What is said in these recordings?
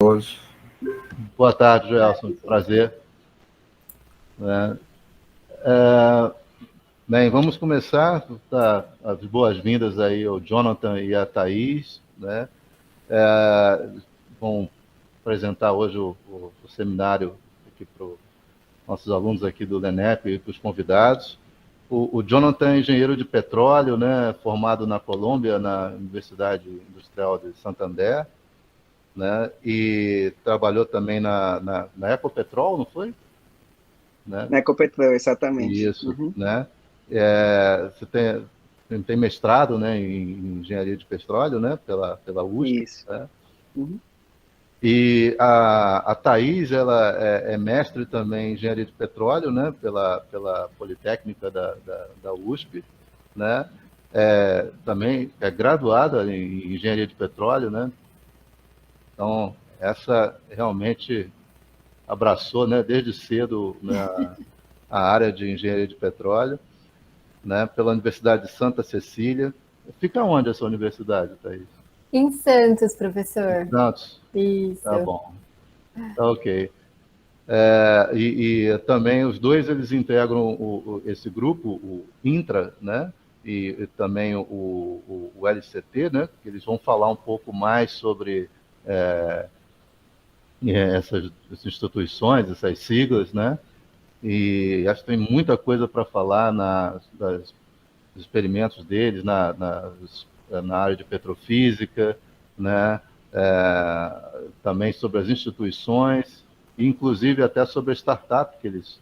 todos. Boa tarde, Joelson. Prazer. Bem, vamos começar. As boas-vindas aí ao Jonathan e à Thaís, né? Vão apresentar hoje o seminário aqui para os nossos alunos aqui do LENEP e para os convidados. O Jonathan é engenheiro de petróleo, né? Formado na Colômbia, na Universidade Industrial de Santander, né? E trabalhou também na Ecopetrol, não foi? Né? Na Ecopetrol, exatamente. Isso, né? Você tem mestrado, né, em engenharia de petróleo, né, pela USP. Isso. Né? E a Thaís, ela é mestre também em engenharia de petróleo, né, pela Politécnica da USP, né? Também é graduada em engenharia de petróleo, né? Então, essa realmente abraçou, né, desde cedo, né, a área de engenharia de petróleo, né, pela Universidade de Santa Cecília. Fica onde essa universidade, Thaís? Em Santos, professor. Em Santos? Isso. Tá bom. Ok. E também os dois, eles integram esse grupo, o INTRA, né, e também o LCT, né, que eles vão falar um pouco mais sobre essas instituições, essas siglas, né? E acho que tem muita coisa para falar dos experimentos deles na área de petrofísica, né? Também sobre as instituições, inclusive até sobre a startup que eles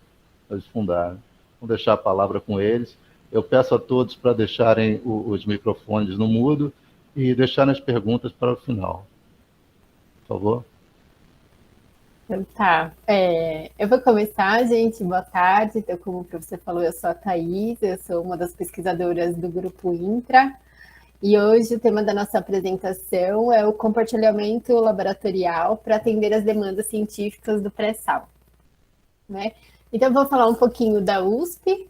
fundaram. Vou deixar a palavra com eles. Eu peço a todos para deixarem os microfones no mudo e deixarem as perguntas para o final. Por favor. Então, tá. Eu vou começar, gente. Boa tarde. Então, como o professor falou, eu sou a Thaís, eu sou uma das pesquisadoras do grupo INTRA. E hoje o tema da nossa apresentação é o compartilhamento laboratorial para atender as demandas científicas do pré-sal, né? Então, eu vou falar um pouquinho da USP.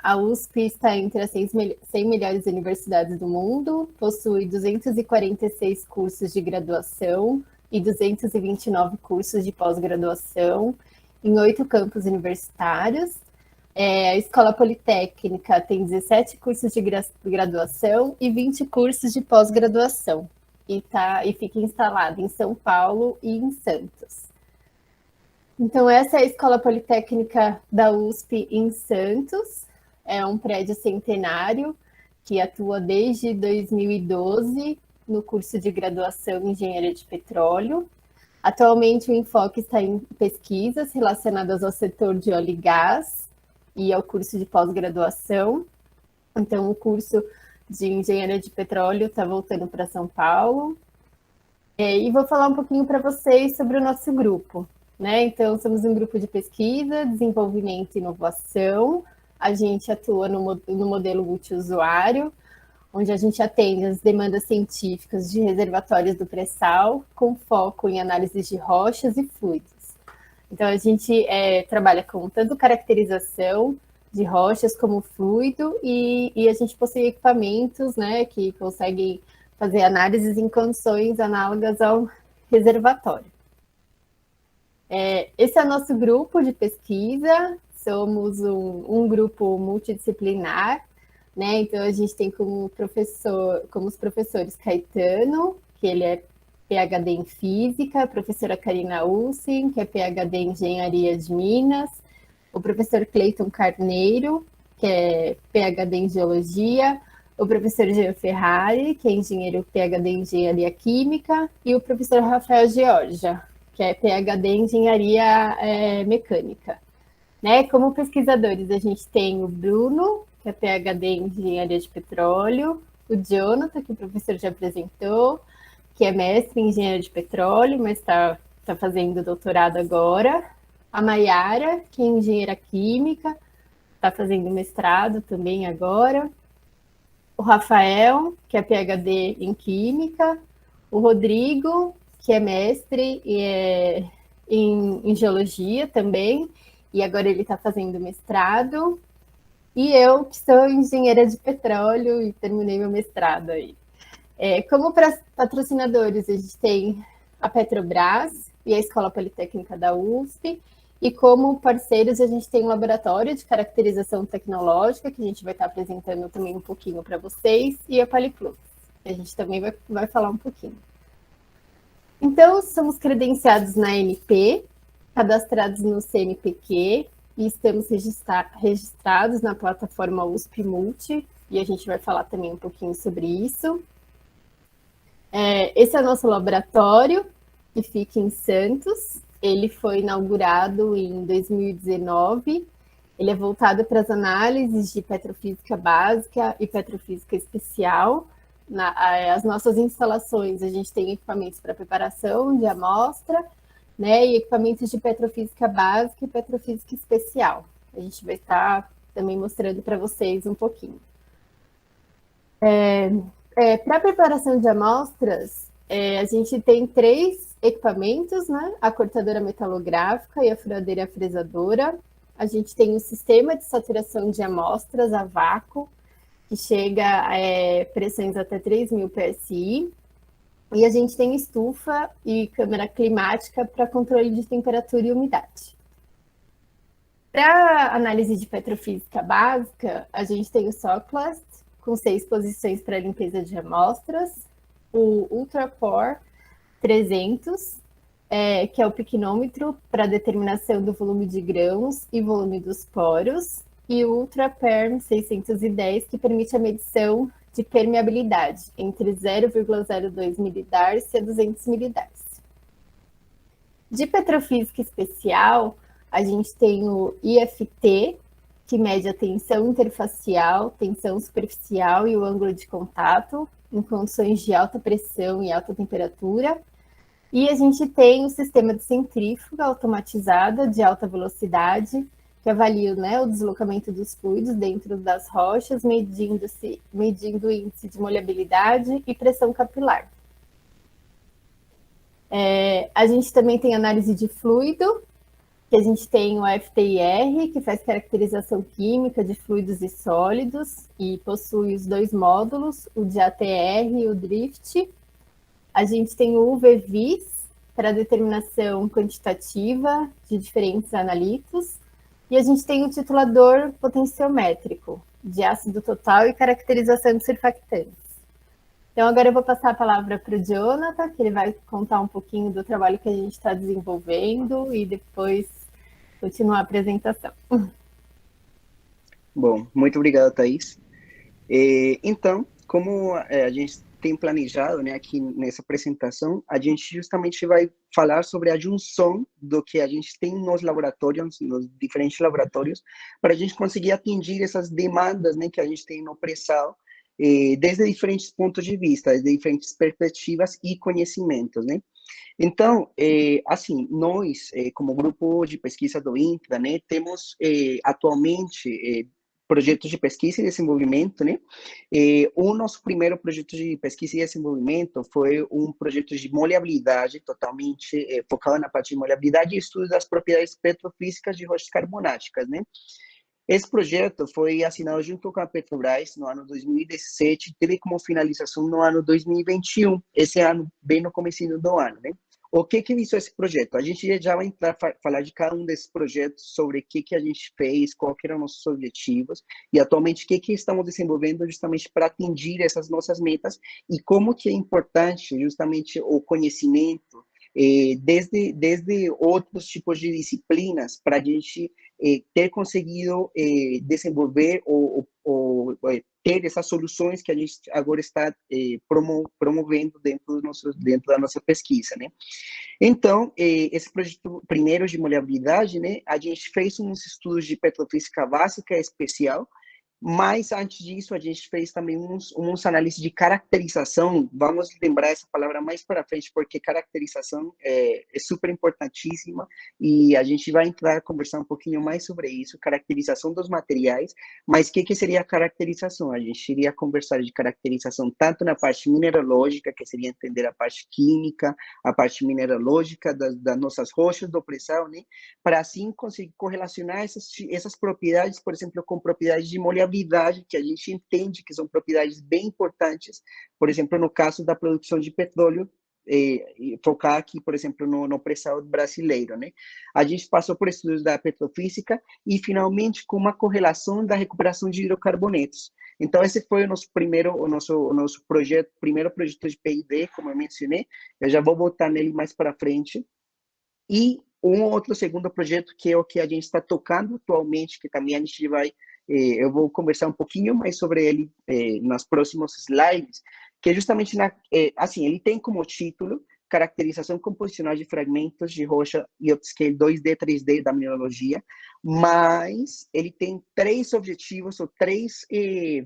A USP está entre as 100 melhores universidades do mundo, possui 246 cursos de graduação e 229 cursos de pós-graduação em 8 campos universitários. A Escola Politécnica tem 17 cursos de graduação e 20 cursos de pós-graduação, e fica instalada em São Paulo e em Santos. Então, essa é a Escola Politécnica da USP em Santos, é um prédio centenário que atua desde 2012 no curso de graduação em Engenharia de Petróleo. Atualmente, o enfoque está em pesquisas relacionadas ao setor de óleo e gás e ao curso de pós-graduação. Então, o curso de Engenharia de Petróleo está voltando para São Paulo. E vou falar um pouquinho para vocês sobre o nosso grupo, né? Então, somos um grupo de pesquisa, desenvolvimento e inovação. A gente atua no modelo multiusuário, onde a gente atende as demandas científicas de reservatórios do pré-sal, com foco em análises de rochas e fluidos. Então, a gente trabalha com tanto caracterização de rochas como fluido, e a gente possui equipamentos, né, que conseguem fazer análises em condições análogas ao reservatório. Esse é o nosso grupo de pesquisa, somos um grupo multidisciplinar, né? Então, a gente tem como os professores Caetano, que ele é PhD em Física, a professora Karina Ulsen, que é PhD em Engenharia de Minas, o professor Cleiton Carneiro, que é PhD em Geologia, o professor Jean Ferrari, que é engenheiro PhD em Engenharia Química, e o professor Rafael Georgia, que é PhD em Engenharia Mecânica. Né? Como pesquisadores, a gente tem o Bruno, que é PhD em Engenharia de Petróleo, o Jonathan, que o professor já apresentou, que é mestre em Engenharia de Petróleo, mas está fazendo doutorado agora, a Maiara, que é engenheira química, está fazendo mestrado também agora, o Rafael, que é PhD em Química, o Rodrigo, que é mestre em Geologia também, e agora ele está fazendo mestrado, e eu, que sou engenheira de petróleo e terminei meu mestrado aí. Como patrocinadores, a gente tem a Petrobras e a Escola Politécnica da USP. E como parceiros, a gente tem um laboratório de caracterização tecnológica, que a gente vai estar apresentando também um pouquinho para vocês, e a Policlux, que a gente também vai falar um pouquinho. Então, somos credenciados na ANP, cadastrados no CNPq, e estamos registrados na plataforma USP Multi, e a gente vai falar também um pouquinho sobre isso. Esse é o nosso laboratório, que fica em Santos. Ele foi inaugurado em 2019. Ele é voltado para as análises de petrofísica básica e petrofísica especial. As nossas instalações, a gente tem equipamentos para preparação de amostra, né, e equipamentos de petrofísica básica e petrofísica especial. A gente vai estar também mostrando para vocês um pouquinho. Para a preparação de amostras, a gente tem 3 equipamentos, né? A cortadora metalográfica e a furadeira fresadora. A gente tem um sistema de saturação de amostras a vácuo, que chega a pressões até 3.000 PSI. E a gente tem estufa e câmera climática para controle de temperatura e umidade. Para análise de petrofísica básica, a gente tem o Soclast, com 6 posições para limpeza de amostras, o UltraPore 300, que é o piquinômetro para determinação do volume de grãos e volume dos poros, e o UltraPerm 610, que permite a medição de permeabilidade entre 0,02 milidarcy a 200 milidarcy. De petrofísica especial, a gente tem o IFT, que mede a tensão interfacial, tensão superficial e o ângulo de contato em condições de alta pressão e alta temperatura. E a gente tem o sistema de centrífuga automatizada de alta velocidade, que avalia, né, o deslocamento dos fluidos dentro das rochas, medindo o índice de molhabilidade e pressão capilar. A gente também tem análise de fluido, que a gente tem o FTIR, que faz caracterização química de fluidos e sólidos, e possui os 2 módulos, o de ATR e o DRIFT. A gente tem o UV-VIS, para determinação quantitativa de diferentes analitos, e a gente tem o titulador potenciométrico, de ácido total e caracterização de surfactantes. Então, agora eu vou passar a palavra para o Jonathan, que ele vai contar um pouquinho do trabalho que a gente está desenvolvendo e depois continuar a apresentação. Bom, muito obrigado, Thaís. Então, como a gente tem planejado, né, aqui nessa apresentação, a gente justamente vai falar sobre a junção do que a gente tem nos laboratórios, nos diferentes laboratórios, para a gente conseguir atingir essas demandas, né, que a gente tem no pré-sal, desde diferentes pontos de vista, desde diferentes perspectivas e conhecimentos, né? Então, assim, nós, como grupo de pesquisa do INCRA, né, temos atualmente projetos de pesquisa e desenvolvimento, né? O nosso primeiro projeto de pesquisa e desenvolvimento foi um projeto de molhabilidade, totalmente focado na parte de molhabilidade e estudo das propriedades petrofísicas de rochas carbonáticas, né? Esse projeto foi assinado junto com a Petrobras no ano 2017 e teve como finalização no ano 2021, esse ano, bem no comecinho do ano, né? O que visou esse projeto? A gente já vai entrar falar de cada um desses projetos, sobre o que a gente fez, qual que eram nossos objetivos e atualmente o que estamos desenvolvendo justamente para atingir essas nossas metas e como que é importante justamente o conhecimento desde outros tipos de disciplinas para a gente ter conseguido desenvolver ou ter essas soluções que a gente agora está promovendo dentro da nossa pesquisa, né? Então, esse projeto primeiro de molhabilidade, né, a gente fez uns estudos de petrofísica básica especial, mas antes disso a gente fez também uns análises de caracterização. Vamos lembrar essa palavra mais para frente, porque caracterização é super importantíssima e a gente vai entrar a conversar um pouquinho mais sobre isso, caracterização dos materiais. Mas o que seria a caracterização? A gente iria conversar de caracterização tanto na parte mineralógica, que seria entender a parte química, a parte mineralógica das nossas rochas do pré-sal, né? Para assim conseguir correlacionar essas propriedades, por exemplo, com propriedades de molhabilidade, que a gente entende que são propriedades bem importantes, por exemplo, no caso da produção de petróleo, focar aqui, por exemplo, no pré-sal brasileiro, né? A gente passou por estudos da petrofísica e, finalmente, com uma correlação da recuperação de hidrocarbonetos. Então, esse foi o nosso primeiro projeto de P&D, como eu mencionei. Eu já vou voltar nele mais para frente. E um outro segundo projeto, que é o que a gente está tocando atualmente, que também a gente vai, eu vou conversar um pouquinho mais sobre ele nas próximas slides, que é justamente, assim, ele tem como título caracterização composicional de fragmentos de rocha e upscale 2D, 3D da mineralogia, mas ele tem três objetivos, ou três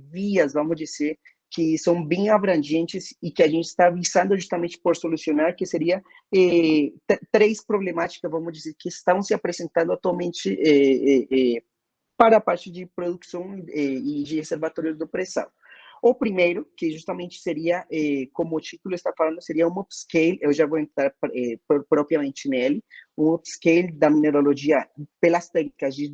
vias, vamos dizer, que são bem abrangentes e que a gente está visando justamente por solucionar, que seria três problemáticas, vamos dizer, que estão se apresentando atualmente para a parte de produção e de reservatórios do pré-sal. O primeiro, que justamente seria, como o título está falando, seria um upscale, eu já vou entrar propriamente nele, um upscale da mineralogia pelas técnicas de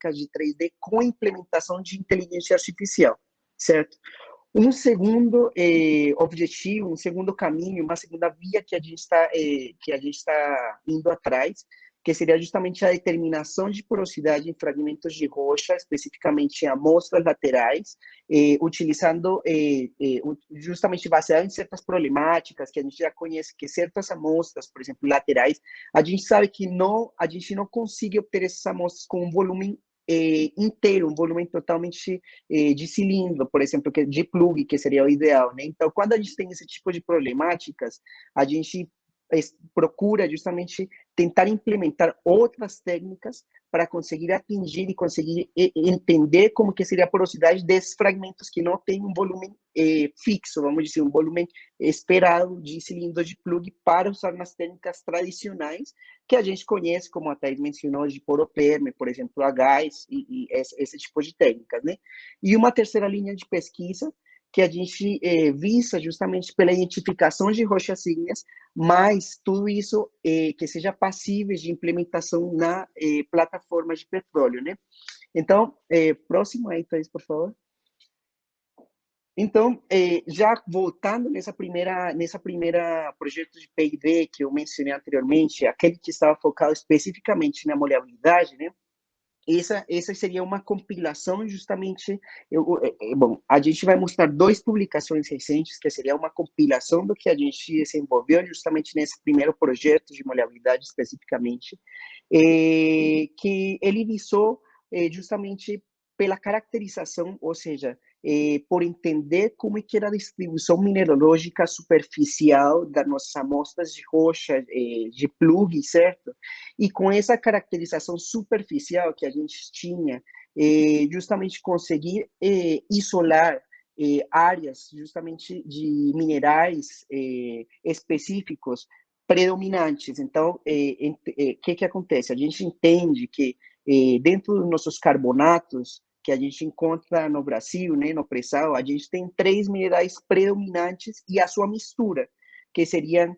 3D com implementação de inteligência artificial, certo? Um segundo objetivo, um segundo caminho, uma segunda via que a gente está indo atrás, que seria justamente a determinação de porosidade em fragmentos de rocha, especificamente em amostras laterais, utilizando justamente baseado em certas problemáticas que a gente já conhece, que certas amostras, por exemplo, laterais, a gente sabe que a gente não consegue obter essas amostras com um volume inteiro, um volume totalmente de cilindro, por exemplo, de plug, que seria o ideal, né? Então, quando a gente tem esse tipo de problemáticas, a gente procura justamente tentar implementar outras técnicas para conseguir atingir e conseguir entender como que seria a porosidade desses fragmentos que não têm um volume fixo, vamos dizer, um volume esperado de cilindro de plug para usar nas técnicas tradicionais que a gente conhece, como a Thais mencionou, de poroperme, por exemplo, a gás e esse tipo de técnicas, né? E uma terceira linha de pesquisa que a gente visa justamente pela identificação de rochas ígneas, mas tudo isso que seja passível de implementação na plataforma de petróleo, né? Então, próximo aí, Thais, por favor. Então, já voltando nessa primeira projeto de P&D que eu mencionei anteriormente, aquele que estava focado especificamente na maleabilidade, né? Essa seria uma compilação justamente, bom, a gente vai mostrar duas publicações recentes, que seria uma compilação do que a gente desenvolveu justamente nesse primeiro projeto de maleabilidade especificamente, que ele visou justamente pela caracterização, ou seja, por entender como é que era a distribuição mineralógica superficial das nossas amostras de rocha, de plug, certo? E com essa caracterização superficial que a gente tinha, justamente conseguir isolar áreas justamente de minerais específicos predominantes. Então, que acontece? A gente entende que dentro dos nossos carbonatos, que a gente encontra no Brasil, né, no pré-sal, a gente tem três minerais predominantes e a sua mistura, que seriam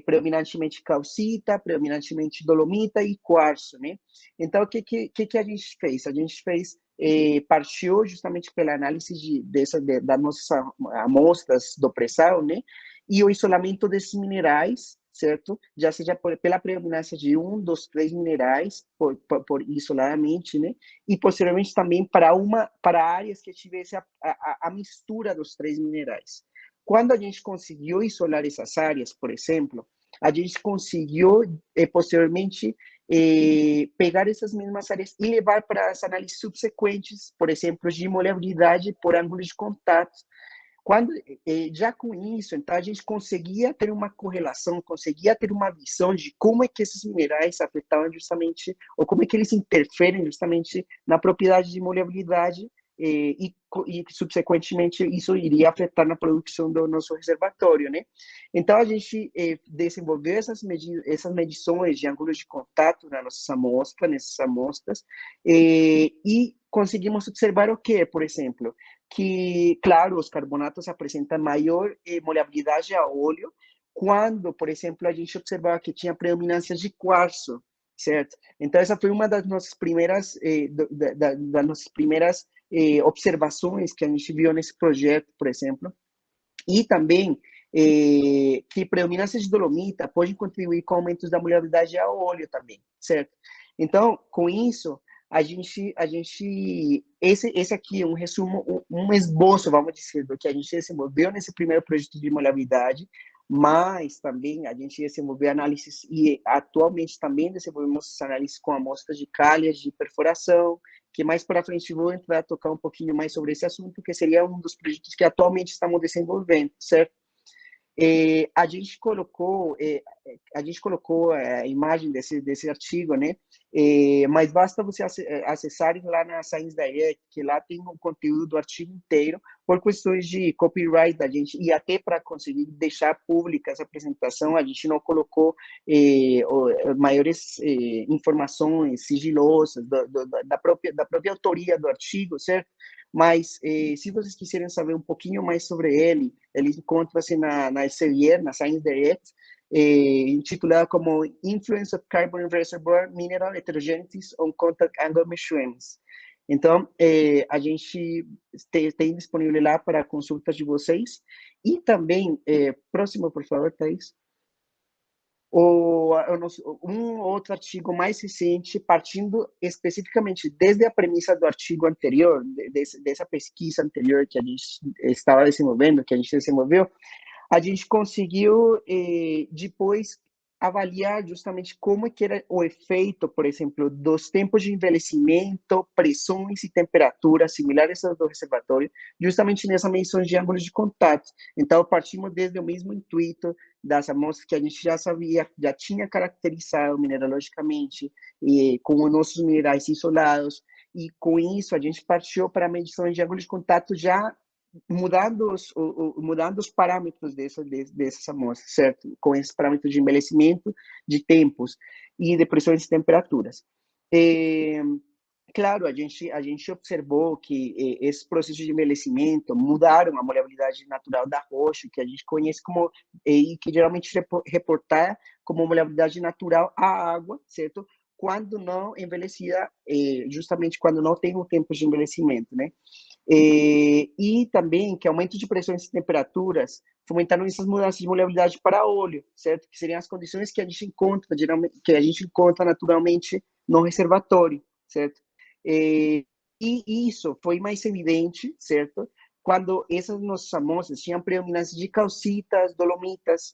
predominantemente calcita, predominantemente dolomita e quartzo, né? Então, o que a gente fez? A gente partiu justamente pela análise das nossas amostras do pré-sal, né? E o isolamento desses minerais, certo? Já seja pela predominância de um dos três minerais, por isoladamente, né? E posteriormente também para áreas que tivesse a mistura dos três minerais. Quando a gente conseguiu isolar essas áreas, por exemplo, a gente conseguiu posteriormente pegar essas mesmas áreas e levar para as análises subsequentes, por exemplo, de maleabilidade por ângulo de contato. Quando, já com isso, então, a gente conseguia ter uma correlação, conseguia ter uma visão de como é que esses minerais afetavam justamente, ou como é que eles interferem justamente na propriedade de maleabilidade e subsequentemente, isso iria afetar na produção do nosso reservatório, né? Então, a gente desenvolveu essas medições de ângulos de contato nessas amostras, e conseguimos observar o quê, por exemplo? Que, claro, os carbonatos apresentam maior maleabilidade a óleo quando, por exemplo, a gente observava que tinha predominância de quartzo, certo? Então, essa foi uma das nossas primeiras, observações que a gente viu nesse projeto, por exemplo. E também, que predominância de dolomita pode contribuir com aumentos da molhabilidade a óleo também, certo? Então, com isso, esse aqui é um resumo, um esboço, vamos dizer, do que a gente desenvolveu nesse primeiro projeto de molhabilidade, mas também a gente desenvolveu análises e atualmente também desenvolvemos essas análises com amostras de calhas de perfuração, que mais para frente vou entrar a tocar um pouquinho mais sobre esse assunto, que seria um dos projetos que atualmente estamos desenvolvendo, certo? A gente colocou a imagem desse artigo, né? Mas basta você acessar lá na Science Direct, que lá tem o conteúdo do artigo inteiro, por questões de copyright da gente, e até para conseguir deixar pública essa apresentação, a gente não colocou maiores informações sigilosas da própria autoria do artigo, certo? Mas, se vocês quiserem saber um pouquinho mais sobre ele encontra-se na Elsevier, na Science Direct, intitulado como Influence of Carbon in Reservoir Mineral Heterogeneities on Contact Angle Measurements. Então, a gente tem disponível lá para consultas de vocês. E também, próximo, por favor, Thais. Um outro artigo mais recente, partindo especificamente desde a premissa do artigo anterior, dessa pesquisa anterior que a gente estava desenvolvendo, que a gente desenvolveu, a gente conseguiu depois avaliar justamente como que era o efeito, por exemplo, dos tempos de envelhecimento, pressões e temperaturas similares ao do reservatório, justamente nessa medição de ângulos de contato. Então, partimos desde o mesmo intuito das amostras que a gente já sabia, já tinha caracterizado mineralogicamente, com os nossos minerais isolados, e com isso a gente partiu para a medição de ângulos de contato já mudando os parâmetros dessas amostras, certo? Com esses parâmetros de envelhecimento, de tempos e de pressões e temperaturas. Claro, a gente observou que esses processos de envelhecimento mudaram a molhabilidade natural da rocha, que a gente conhece como, e que geralmente reportar como molhabilidade natural à água, certo? Quando não envelhecida, justamente quando não tem o tempo de envelhecimento, né? E também que aumento de pressões e temperaturas fomentaram essas mudanças de molhabilidade para óleo, certo? Que seriam as condições que a gente encontra, geralmente, que a gente encontra naturalmente no reservatório, certo? E isso foi mais evidente, certo? Quando essas nossas amostras tinham predominância de calcitas, dolomitas,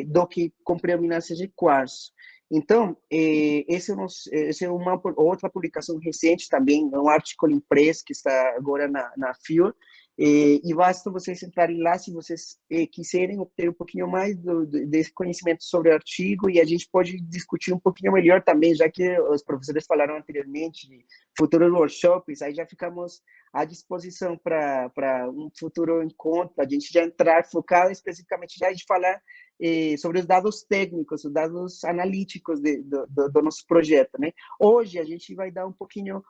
do que com predominância de quartzo. Então, essa é uma outra publicação recente também, um artigo impresso que está agora na FIOR, e basta vocês entrarem lá se vocês quiserem obter um pouquinho mais desse conhecimento sobre o artigo, e a gente pode discutir um pouquinho melhor também, já que os professores falaram anteriormente de futuros workshops, aí já ficamos à disposição para um futuro encontro, a gente já entrar focado especificamente já de falar sobre os dados técnicos, os dados analíticos do nosso projeto, né? Hoje a gente vai dar um pouquinho,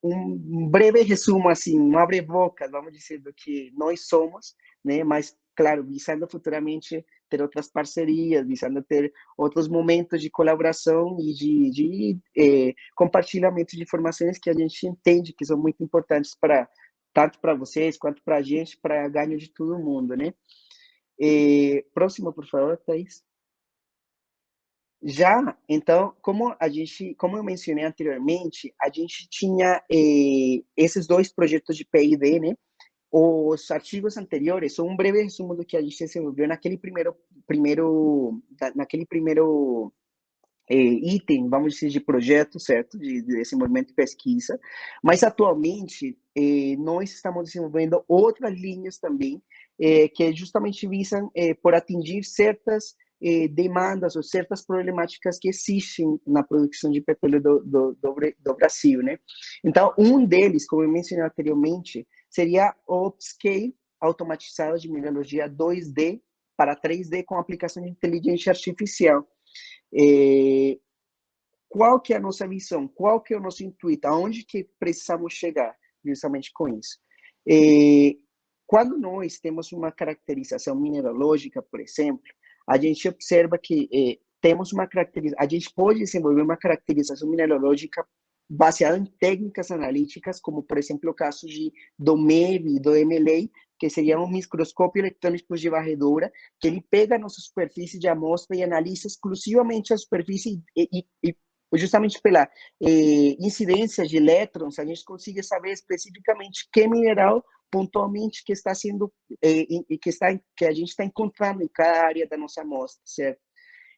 um breve resumo, assim, um abre-boca, vamos dizer, do que nós somos, né? Mas, claro, visando futuramente ter outras parcerias, visando ter outros momentos de colaboração e de compartilhamento de informações que a gente entende que são muito importantes tanto para vocês quanto para a gente, para ganho de todo mundo, né? Próximo, por favor, Thais. Já, então, como eu mencionei anteriormente, a gente tinha esses dois projetos de P&D, né? Os artigos anteriores são um breve resumo do que a gente desenvolveu naquele primeiro item, vamos dizer, de projeto, certo? De desenvolvimento de pesquisa. Mas, atualmente, nós estamos desenvolvendo outras linhas também, que justamente visam por atingir certas demandas ou certas problemáticas que existem na produção de petróleo do Brasil, né? Então, um deles, como eu mencionei anteriormente, seria o upscale automatizado de mineralogia 2D para 3D com aplicação de inteligência artificial. Qual que é a nossa missão? Qual que é o nosso intuito? Aonde que precisamos chegar justamente com isso? Quando nós temos uma caracterização mineralógica, por exemplo, a gente observa que temos a gente pode desenvolver uma caracterização mineralógica baseada em técnicas analíticas, como, por exemplo, o caso do MEV e do MLA, que seria um microscópio eletrônico de varredura, que ele pega a nossa superfície de amostra e analisa exclusivamente a superfície e justamente pela incidência de elétrons, a gente consegue saber especificamente que mineral pontualmente que está sendo que a gente está encontrando em cada área da nossa amostra, certo?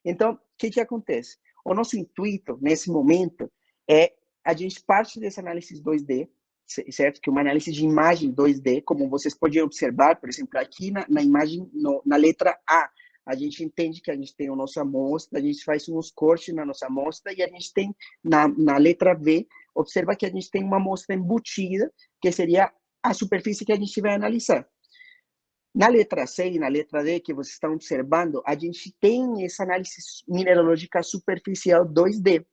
Então, o que acontece? O nosso intuito nesse momento é a gente parte dessa análise 2D, certo? Que é uma análise de imagem 2D, como vocês podem observar, por exemplo, aqui na imagem, na letra A gente entende que a gente tem a nossa amostra, a gente faz uns cortes na nossa amostra, e a gente tem, na letra B, observa que a gente tem uma amostra embutida, que seria a superfície que a gente vai analisar. Na letra C e na letra D, que vocês estão observando, a gente tem essa análise mineralógica superficial 2D.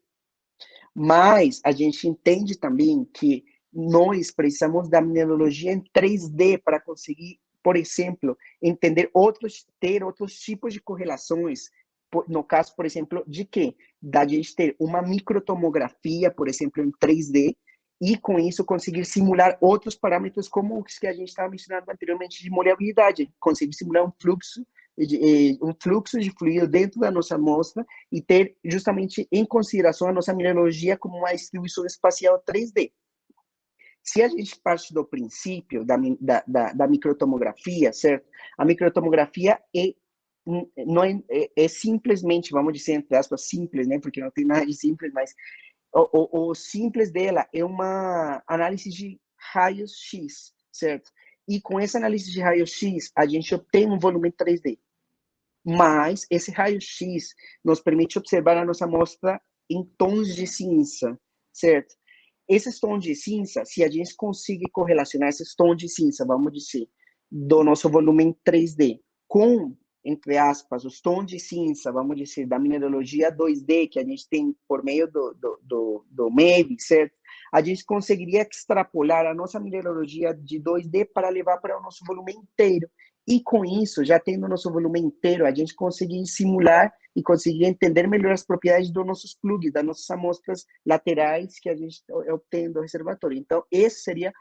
Mas a gente entende também que nós precisamos da mineralogia em 3D para conseguir, por exemplo, ter outros tipos de correlações. No caso, por exemplo, de quê? Da gente ter uma microtomografia, por exemplo, em 3D, e com isso conseguir simular outros parâmetros como os que a gente estava mencionando anteriormente de moleabilidade, conseguir simular um fluxo de fluido dentro da nossa amostra e ter justamente em consideração a nossa mineralogia como uma distribuição espacial 3D. Se a gente parte do princípio da microtomografia, certo? A microtomografia não é simplesmente, vamos dizer, entre aspas, simples, né? Porque não tem nada de simples, mas o simples dela é uma análise de raios X, certo? E com essa análise de raios X, a gente obtém um volume 3D. Mas esse raio-x nos permite observar a nossa amostra em tons de cinza, certo? Esses tons de cinza, se a gente conseguir correlacionar esses tons de cinza, vamos dizer, do nosso volume 3D com, entre aspas, os tons de cinza, vamos dizer, da mineralogia 2D que a gente tem por meio do MEV, certo? A gente conseguiria extrapolar a nossa mineralogia de 2D para levar para o nosso volume inteiro. E com isso, já tendo o nosso volume inteiro, a gente conseguir simular e conseguir entender melhor as propriedades dos nossos plugs, das nossas amostras laterais que a gente obtém do reservatório. Então, esse seria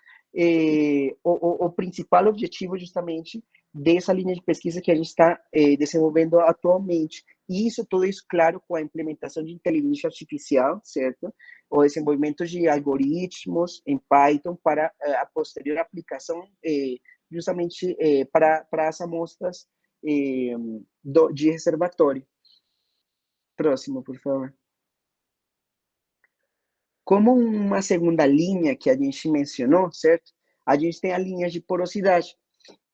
o principal objetivo, justamente, dessa linha de pesquisa que a gente está desenvolvendo atualmente. E tudo isso, claro, com a implementação de inteligência artificial, certo? O desenvolvimento de algoritmos em Python para a posterior aplicação justamente para as amostras de reservatório. Próximo, por favor. Como uma segunda linha que a gente mencionou, certo? A gente tem a linha de porosidade.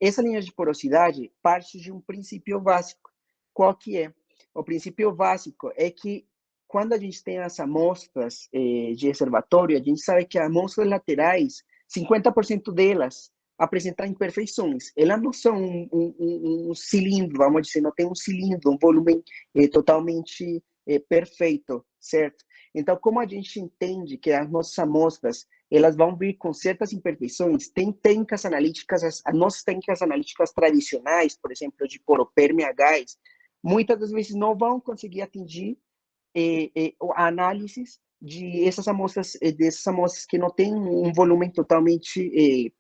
Essa linha de porosidade parte de um princípio básico. Qual que é? O princípio básico é que quando a gente tem as amostras de reservatório, a gente sabe que as amostras laterais, 50% delas apresentam imperfeições. Elas não são um cilindro, vamos dizer, não tem um cilindro, um volume totalmente perfeito, certo? Então, como a gente entende que as nossas amostras elas vão vir com certas imperfeições, tem técnicas analíticas, as nossas técnicas analíticas tradicionais, por exemplo, de poropérmia a gás, muitas das vezes não vão conseguir atingir a análise dessas amostras que não têm um volume totalmente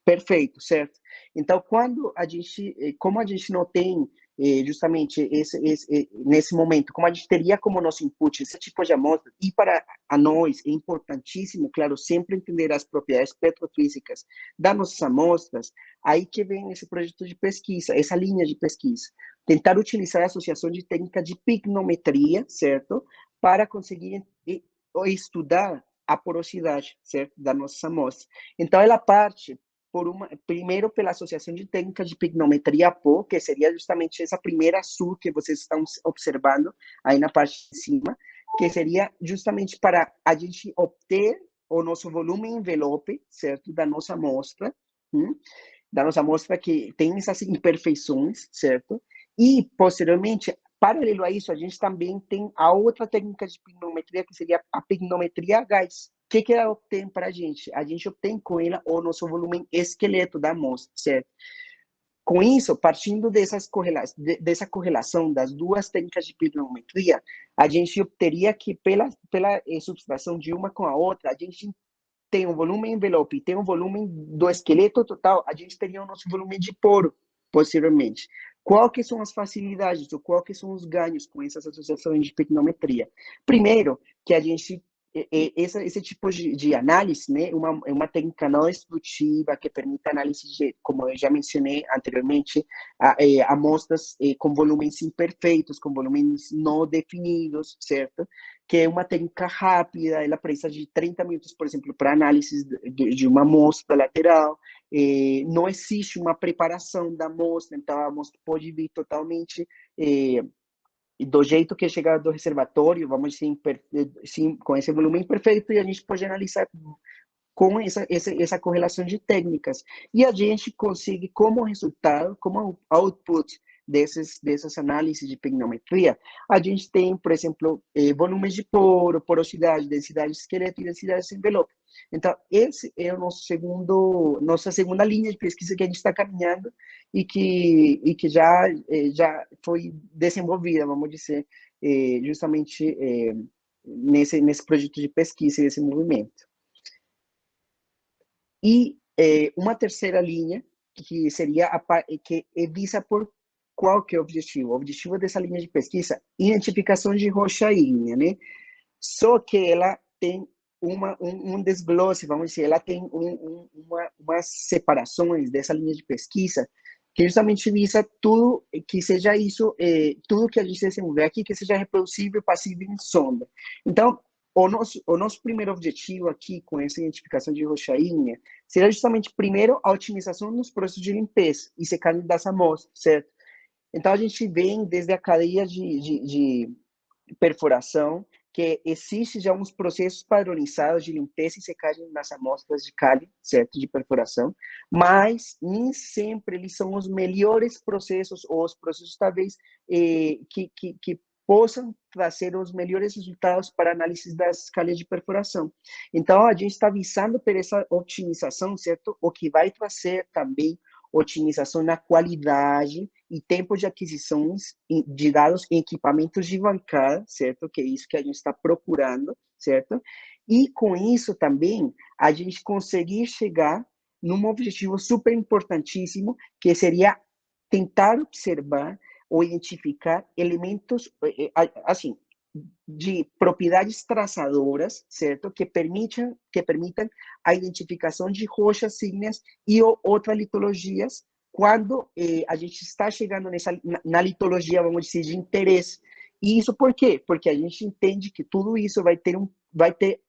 perfeito, certo? Então, como a gente não tem justamente nesse momento, como a gente teria como nosso input esse tipo de amostra, e para nós é importantíssimo, claro, sempre entender as propriedades petrofísicas das nossas amostras, aí que vem esse projeto de pesquisa, essa linha de pesquisa. Tentar utilizar a associação de técnica de pignometria, certo? Para conseguir estudar a porosidade, certo? Da nossa amostra. Então, ela parte primeiro pela associação de técnicas de pignometria PO, que seria justamente essa primeira azul que vocês estão observando aí na parte de cima, que seria justamente para a gente obter o nosso volume envelope, certo? Da nossa amostra, da nossa amostra que tem essas imperfeições, certo? E, posteriormente, paralelo a isso, a gente também tem a outra técnica de pignometria, que seria a pignometria a gás. O que ela obtém para a gente? A gente obtém com ela o nosso volume esqueleto da amostra, certo? Com isso, partindo dessa correlação das duas técnicas de pignometria, a gente obteria que, pela subtração de uma com a outra, a gente tem um volume envelope, tem um volume do esqueleto total, a gente teria o nosso volume de poro, posteriormente. Qual que são as facilidades, ou qual que são os ganhos com essas associações de pignometria? Primeiro, que a gente esse tipo de análise, né, uma técnica não destrutiva que permite análise de, como eu já mencionei anteriormente, amostras com volumes imperfeitos, com volumes não definidos, certo? Que é uma técnica rápida, ela precisa de 30 minutos, por exemplo, para análise de uma amostra lateral. Não existe uma preparação da amostra, então a amostra pode vir totalmente do jeito que chega do reservatório, vamos dizer, com esse volume imperfeito, e a gente pode analisar com essa correlação de técnicas. E a gente consegue, como resultado, como output dessas análises de pignometria, a gente tem, por exemplo, volumes de poro, porosidade, densidade de esqueleto e densidade de envelope. Então, esse é o nossa segunda linha de pesquisa que a gente está caminhando e que já foi desenvolvida, vamos dizer, justamente nesse projeto de pesquisa e esse movimento. E uma terceira linha, que seria que visa por qual que é o objetivo? O objetivo dessa linha de pesquisa, identificação de rocha ígnea, né? Só que ela tem um desglose, vamos dizer, ela tem umas separações dessa linha de pesquisa que justamente visa tudo que seja isso, tudo que a gente desenvolver aqui, que seja reproduzível, passível em sonda. Então, o nosso primeiro objetivo aqui com essa identificação de rocha ígnea será justamente, primeiro, a otimização dos processos de limpeza e secagem das amostras, certo? Então, a gente vem desde a cadeia de perfuração, que existe já uns processos padronizados de limpeza e secagem nas amostras de cálice, certo, de perfuração, mas nem sempre eles são os melhores processos, ou os processos, talvez, que possam trazer os melhores resultados para análise das calhas de perfuração. Então, a gente está visando por essa otimização, certo, o que vai trazer também otimização na qualidade e tempo de aquisições de dados em equipamentos de bancada, certo? Que é isso que a gente está procurando, certo? E com isso também a gente conseguir chegar num objetivo super importantíssimo, que seria tentar observar ou identificar elementos, assim, de propriedades traçadoras, certo? Que permitam a identificação de rochas ígneas e outras litologias quando a gente está chegando na litologia, vamos dizer, de interesse. E isso por quê? Porque a gente entende que tudo isso vai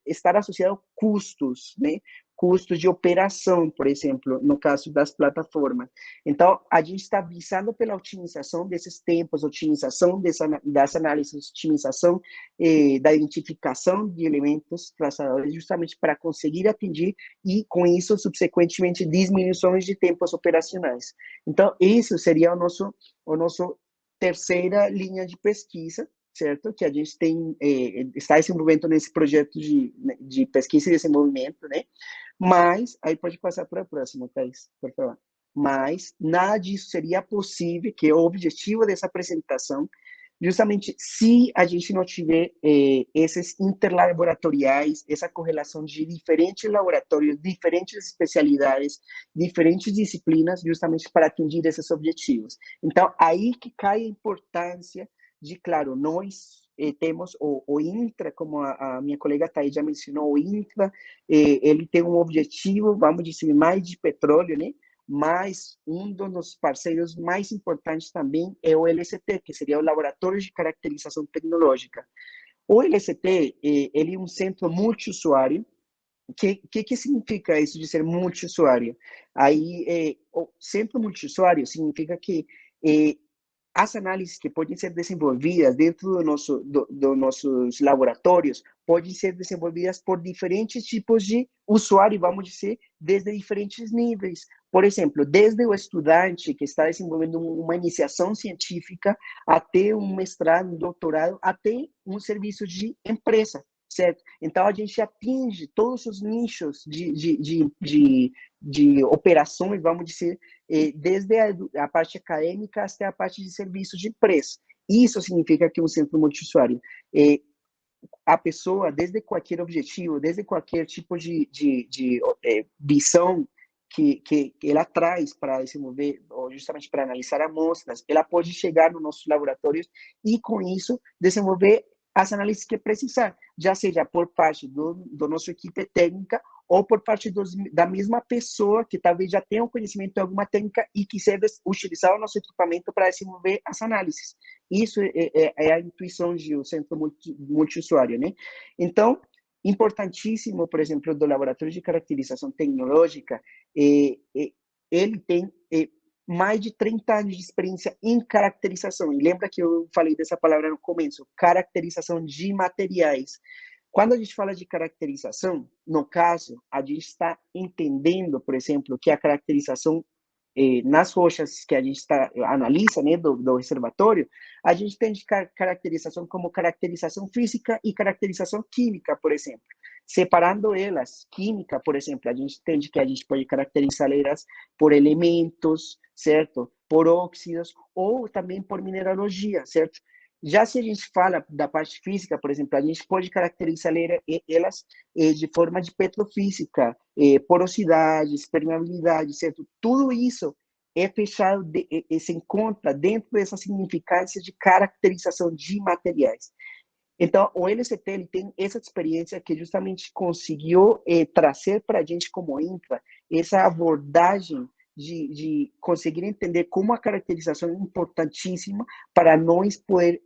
estar associado a custos, né? Custos de operação, por exemplo, no caso das plataformas. Então, a gente está visando pela otimização desses tempos, otimização das análises, otimização da identificação de elementos traçadores, justamente para conseguir atingir e, com isso, subsequentemente, diminuições de tempos operacionais. Então, isso seria o nosso terceira linha de pesquisa, certo? Que a gente está desenvolvendo nesse projeto de pesquisa e desenvolvimento, né? Mas, aí pode passar para a próxima, Thais, por favor. Mas nada disso seria possível, que é o objetivo dessa apresentação, justamente se a gente não tiver esses interlaboratoriais, essa correlação de diferentes laboratórios, diferentes especialidades, diferentes disciplinas, justamente para atingir esses objetivos. Então, aí que cai a importância de, claro, nós temos o INTRA, como a minha colega Thaís já mencionou, o INTRA, ele tem um objetivo, vamos dizer, mais de petróleo, né? Mas um dos parceiros mais importantes também é o LST, que seria o Laboratório de Caracterização Tecnológica. O LST, ele é um centro multiusuário. O que significa isso de ser multiusuário? Aí, o centro multiusuário significa que as análises que podem ser desenvolvidas dentro dos nossos laboratórios podem ser desenvolvidas por diferentes tipos de usuário, vamos dizer, desde diferentes níveis. Por exemplo, desde o estudante que está desenvolvendo uma iniciação científica, até um mestrado, um doutorado, até um serviço de empresa, certo? Então, a gente atinge todos os nichos de operações, vamos dizer, desde a parte acadêmica até a parte de serviços de empresa. Isso significa que um centro multiusuário. a pessoa, desde qualquer objetivo, desde qualquer tipo de visão que ela traz para desenvolver, ou justamente para analisar amostras, ela pode chegar nos nossos laboratórios e, com isso, desenvolver as análises que precisar, já seja por parte do nosso equipe técnica ou por parte da mesma pessoa que talvez já tenha um conhecimento de alguma técnica e quiser utilizar o nosso equipamento para desenvolver as análises. Isso é a intuição do centro multiusuário, né? Então, importantíssimo, por exemplo, do laboratório de caracterização tecnológica, ele tem mais de 30 anos de experiência em caracterização. E lembra que eu falei dessa palavra no começo, caracterização de materiais. Quando a gente fala de caracterização, no caso, a gente está entendendo, por exemplo, que a caracterização nas rochas que a gente analisa, né, do reservatório, a gente tem de caracterização como caracterização física e caracterização química, por exemplo. Separando elas, química, por exemplo, a gente entende que a gente pode caracterizar elas por elementos, certo? Por óxidos, ou também por mineralogia, certo? Já se a gente fala da parte física, por exemplo, a gente pode caracterizar elas de forma de petrofísica, porosidade, permeabilidade, certo? Tudo isso é fechado, se encontra dentro dessa significância de caracterização de materiais. Então, o LCT ele tem essa experiência que justamente conseguiu trazer para a gente como INFRA essa abordagem de conseguir entender como a caracterização é importantíssima para nós poder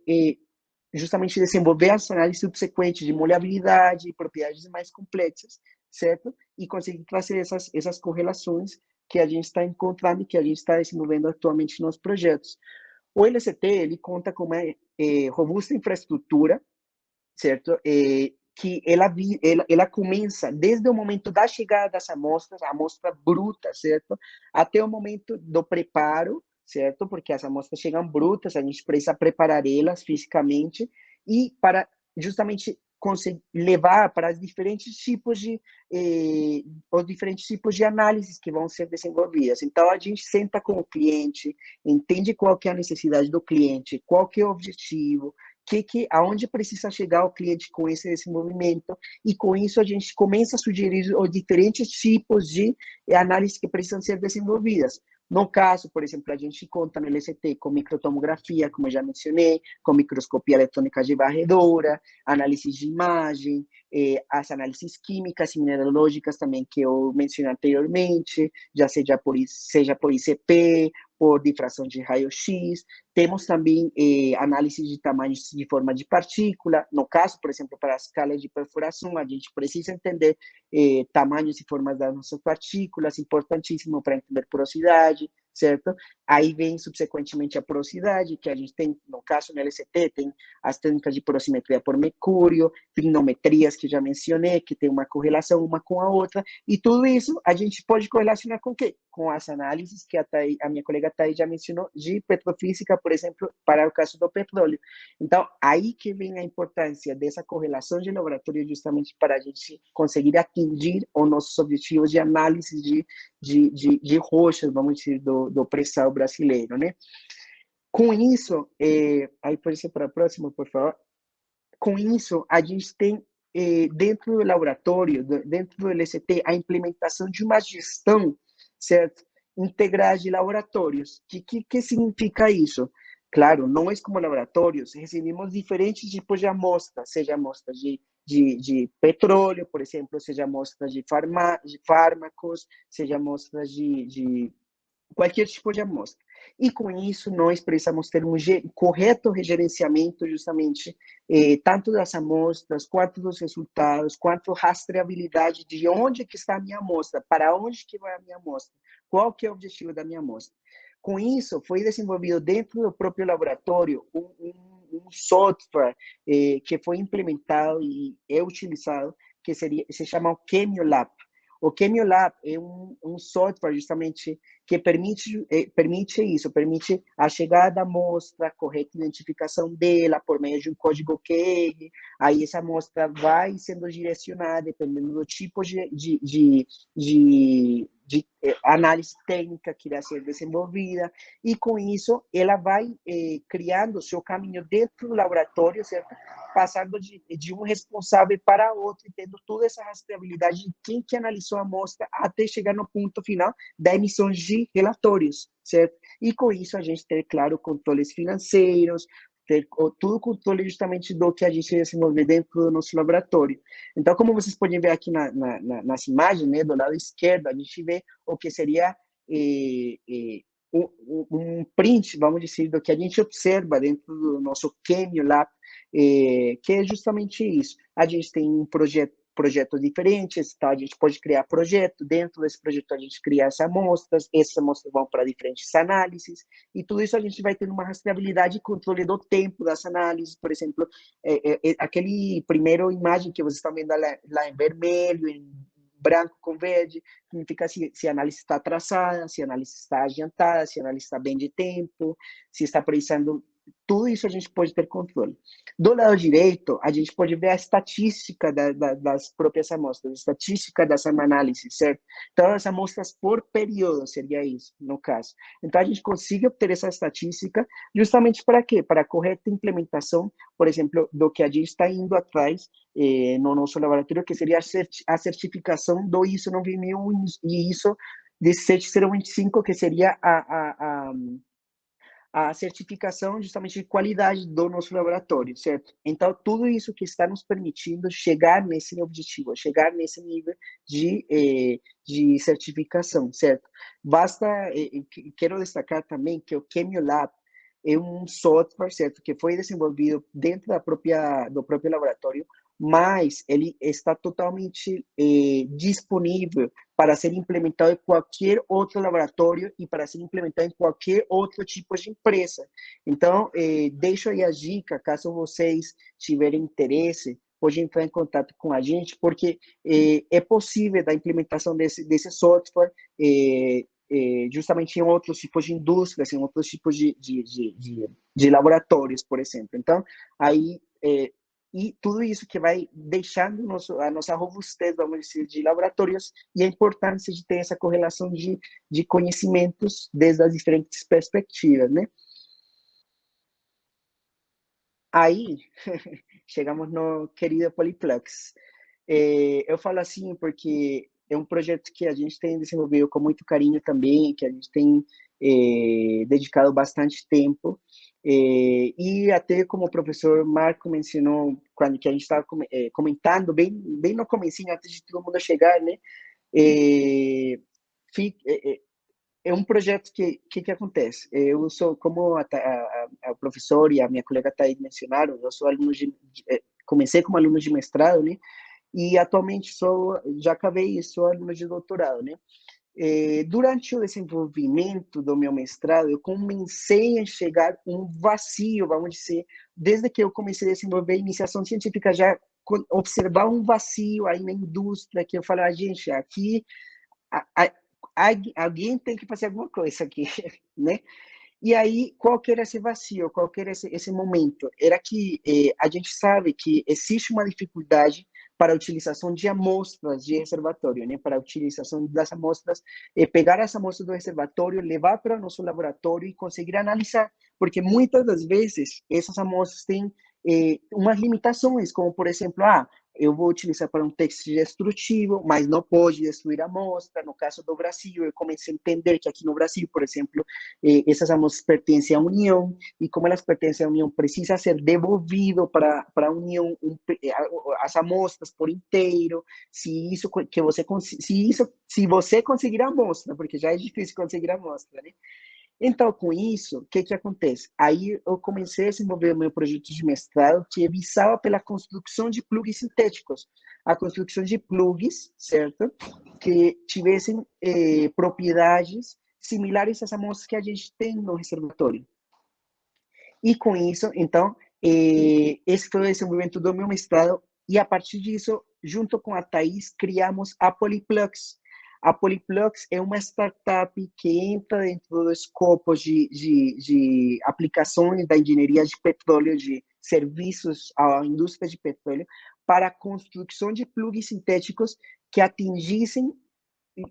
justamente desenvolver as análises subsequentes de molhabilidade e propriedades mais complexas, certo? E conseguir trazer essas correlações que a gente está encontrando e que a gente está desenvolvendo atualmente nos projetos. O LCT ele conta com uma robusta infraestrutura, certo? Que ela começa desde o momento da chegada das amostras, a amostra bruta, certo? Até o momento do preparo, certo? Porque as amostras chegam brutas, a gente precisa preparar elas fisicamente e para justamente conseguir levar para os diferentes tipos de análises que vão ser desenvolvidas. Então, a gente senta com o cliente, entende qual que é a necessidade do cliente, qual que é o objetivo, aonde precisa chegar o cliente com esse desenvolvimento, e com isso a gente começa a sugerir os diferentes tipos de análise que precisam ser desenvolvidas. No caso, por exemplo, a gente conta no LCT com microtomografia, como eu já mencionei, com microscopia eletrônica de varredura, análise de imagem, as análises químicas e mineralógicas também que eu mencionei anteriormente, já seja por ICP, por difração de raio-x. Temos também análise de tamanhos de forma de partícula. No caso, por exemplo, para a escala de perfuração, a gente precisa entender tamanhos e formas das nossas partículas, importantíssimo para entender porosidade, certo? Aí vem, subsequentemente, a porosidade, que a gente tem, no caso, no LCT, tem as técnicas de porosimetria por mercúrio, trinometrias, que já mencionei, que tem uma correlação uma com a outra, e tudo isso a gente pode correlacionar com o quê? Com as análises que a minha colega Thaís já mencionou, de petrofísica, por exemplo, para o caso do petróleo. Então, aí que vem a importância dessa correlação de laboratório, justamente para a gente conseguir atingir os nossos objetivos de análise de rochas, vamos dizer, do pré-sal brasileiro, né? Com isso, aí pode ser para a próxima, por favor. Com isso, a gente tem dentro do laboratório, dentro do LCT, a implementação de uma gestão, certo? Integral de laboratórios. Que significa isso? Claro, nós como laboratórios recebemos diferentes tipos de amostras, seja amostras de petróleo, por exemplo, seja amostras de fármacos, seja amostras de qualquer tipo de amostra. E com isso, nós precisamos ter um correto regerenciamento, justamente, tanto das amostras, quanto dos resultados, quanto rastreabilidade de onde que está a minha amostra, para onde que vai a minha amostra, qual que é o objetivo da minha amostra. Com isso, foi desenvolvido dentro do próprio laboratório um software que foi implementado e é utilizado, que se chama o ChemioLab. O ChemioLab é um software justamente que permite isso, permite a chegada da amostra, a correta identificação dela por meio de um código QR, aí essa amostra vai sendo direcionada, dependendo do tipo de análise técnica que irá ser desenvolvida, e com isso ela vai criando o seu caminho dentro do laboratório, certo? Passando de um responsável para outro, e tendo toda essa rastreabilidade de quem que analisou a amostra até chegar no ponto final da emissão de relatórios, certo? E com isso a gente ter, claro, controles financeiros, ter tudo o controle justamente do que a gente desenvolve dentro do nosso laboratório. Então, como vocês podem ver aqui nas imagens, né, do lado esquerdo, a gente vê o que seria um print, vamos dizer, do que a gente observa dentro do nosso Chemio Lab, que é justamente isso. A gente tem um projetos diferentes, tá? A gente pode criar projeto, dentro desse projeto a gente cria essas amostras vão para diferentes análises, e tudo isso a gente vai ter uma rastreabilidade e controle do tempo das análises. Por exemplo, aquele primeiro imagem que vocês estão vendo lá em vermelho, em branco com verde, significa se a análise está atrasada, se a análise está adiantada, se a análise está bem de tempo, se está precisando. Tudo isso a gente pode ter controle. Do lado direito, a gente pode ver a estatística das próprias amostras, a estatística dessa análise, certo? Então, as amostras por período, seria isso, no caso. Então, a gente consegue obter essa estatística justamente para quê? Para a correta implementação, por exemplo, do que a gente está indo atrás no nosso laboratório, que seria a certificação do ISO 9001 e ISO 17025, que seria a certificação justamente de qualidade do nosso laboratório, certo? Então, tudo isso que está nos permitindo chegar nesse objetivo, chegar nesse nível de certificação, certo? Basta, quero destacar também que o Chemio Lab é um software, certo, que foi desenvolvido dentro do próprio laboratório, mas ele está totalmente disponível para ser implementado em qualquer outro laboratório e para ser implementado em qualquer outro tipo de empresa. Então, deixo aí a dica, caso vocês tiverem interesse, pode entrar em contato com a gente, porque é possível a implementação desse software justamente em outros tipos de indústrias, em outros tipos de laboratórios, por exemplo. Então, aí e tudo isso que vai deixando a nossa robustez, vamos dizer, de laboratórios, e a importância de ter essa correlação de conhecimentos desde as diferentes perspectivas, né? Aí, chegamos no querido Polyplex. Eu falo assim porque é um projeto que a gente tem desenvolvido com muito carinho também, que a gente tem dedicado bastante tempo, e até como o professor Marco mencionou, quando que a gente estava comentando, bem no comecinho, antes de todo mundo chegar, né? É, é um projeto que acontece. Eu sou, como a professora e a minha colega Thaís mencionaram, eu sou aluno comecei como aluno de mestrado, né? E atualmente já acabei e sou aluno de doutorado, né? Durante o desenvolvimento do meu mestrado, eu comecei a enxergar um vazio, vamos dizer, desde que eu comecei a desenvolver iniciação científica, já observar um vazio aí na indústria, que eu falava, gente, aqui alguém tem que fazer alguma coisa aqui, né? E aí, qual que era esse vazio, qual que era esse momento? Era que a gente sabe que existe uma dificuldade para a utilização de amostras de reservatório, né? Para a utilização das amostras, pegar as amostras do reservatório, levar para o nosso laboratório e conseguir analisar, porque muitas das vezes essas amostras têm umas limitações, como por exemplo, eu vou utilizar para um teste destrutivo, mas não pode destruir a amostra. No caso do Brasil, eu comecei a entender que aqui no Brasil, por exemplo, essas amostras pertencem à União, e como elas pertencem à União, precisa ser devolvido para a União as amostras por inteiro, se você conseguir a amostra, porque já é difícil conseguir a amostra, né? Então, com isso, o que acontece? Aí eu comecei a desenvolver o meu projeto de mestrado, que visava pela construção de plugs sintéticos, a construção de plugs, certo? Que tivessem propriedades similares às amostras que a gente tem no reservatório. E com isso, então, esse foi o desenvolvimento do meu mestrado, e a partir disso, junto com a Thaís, criamos a Polyplex. A Polyplux é uma startup que entra dentro do escopo de aplicações da engenharia de petróleo, de serviços à indústria de petróleo, para a construção de plugs sintéticos que atingissem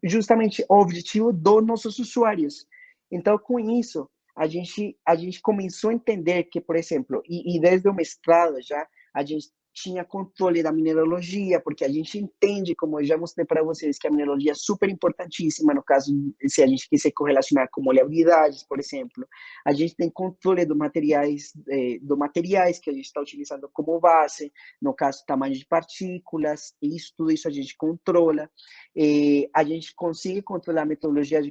justamente o objetivo dos nossos usuários. Então, com isso, a gente começou a entender que, por exemplo, e desde o mestrado já, a gente tinha controle da mineralogia, porque a gente entende, como eu já mostrei para vocês, que a mineralogia é super importantíssima, no caso, se a gente quiser correlacionar com moleabilidades, por exemplo. A gente tem controle dos materiais que a gente está utilizando como base, no caso, tamanho de partículas, isso, tudo isso a gente controla. A gente consegue controlar a metodologia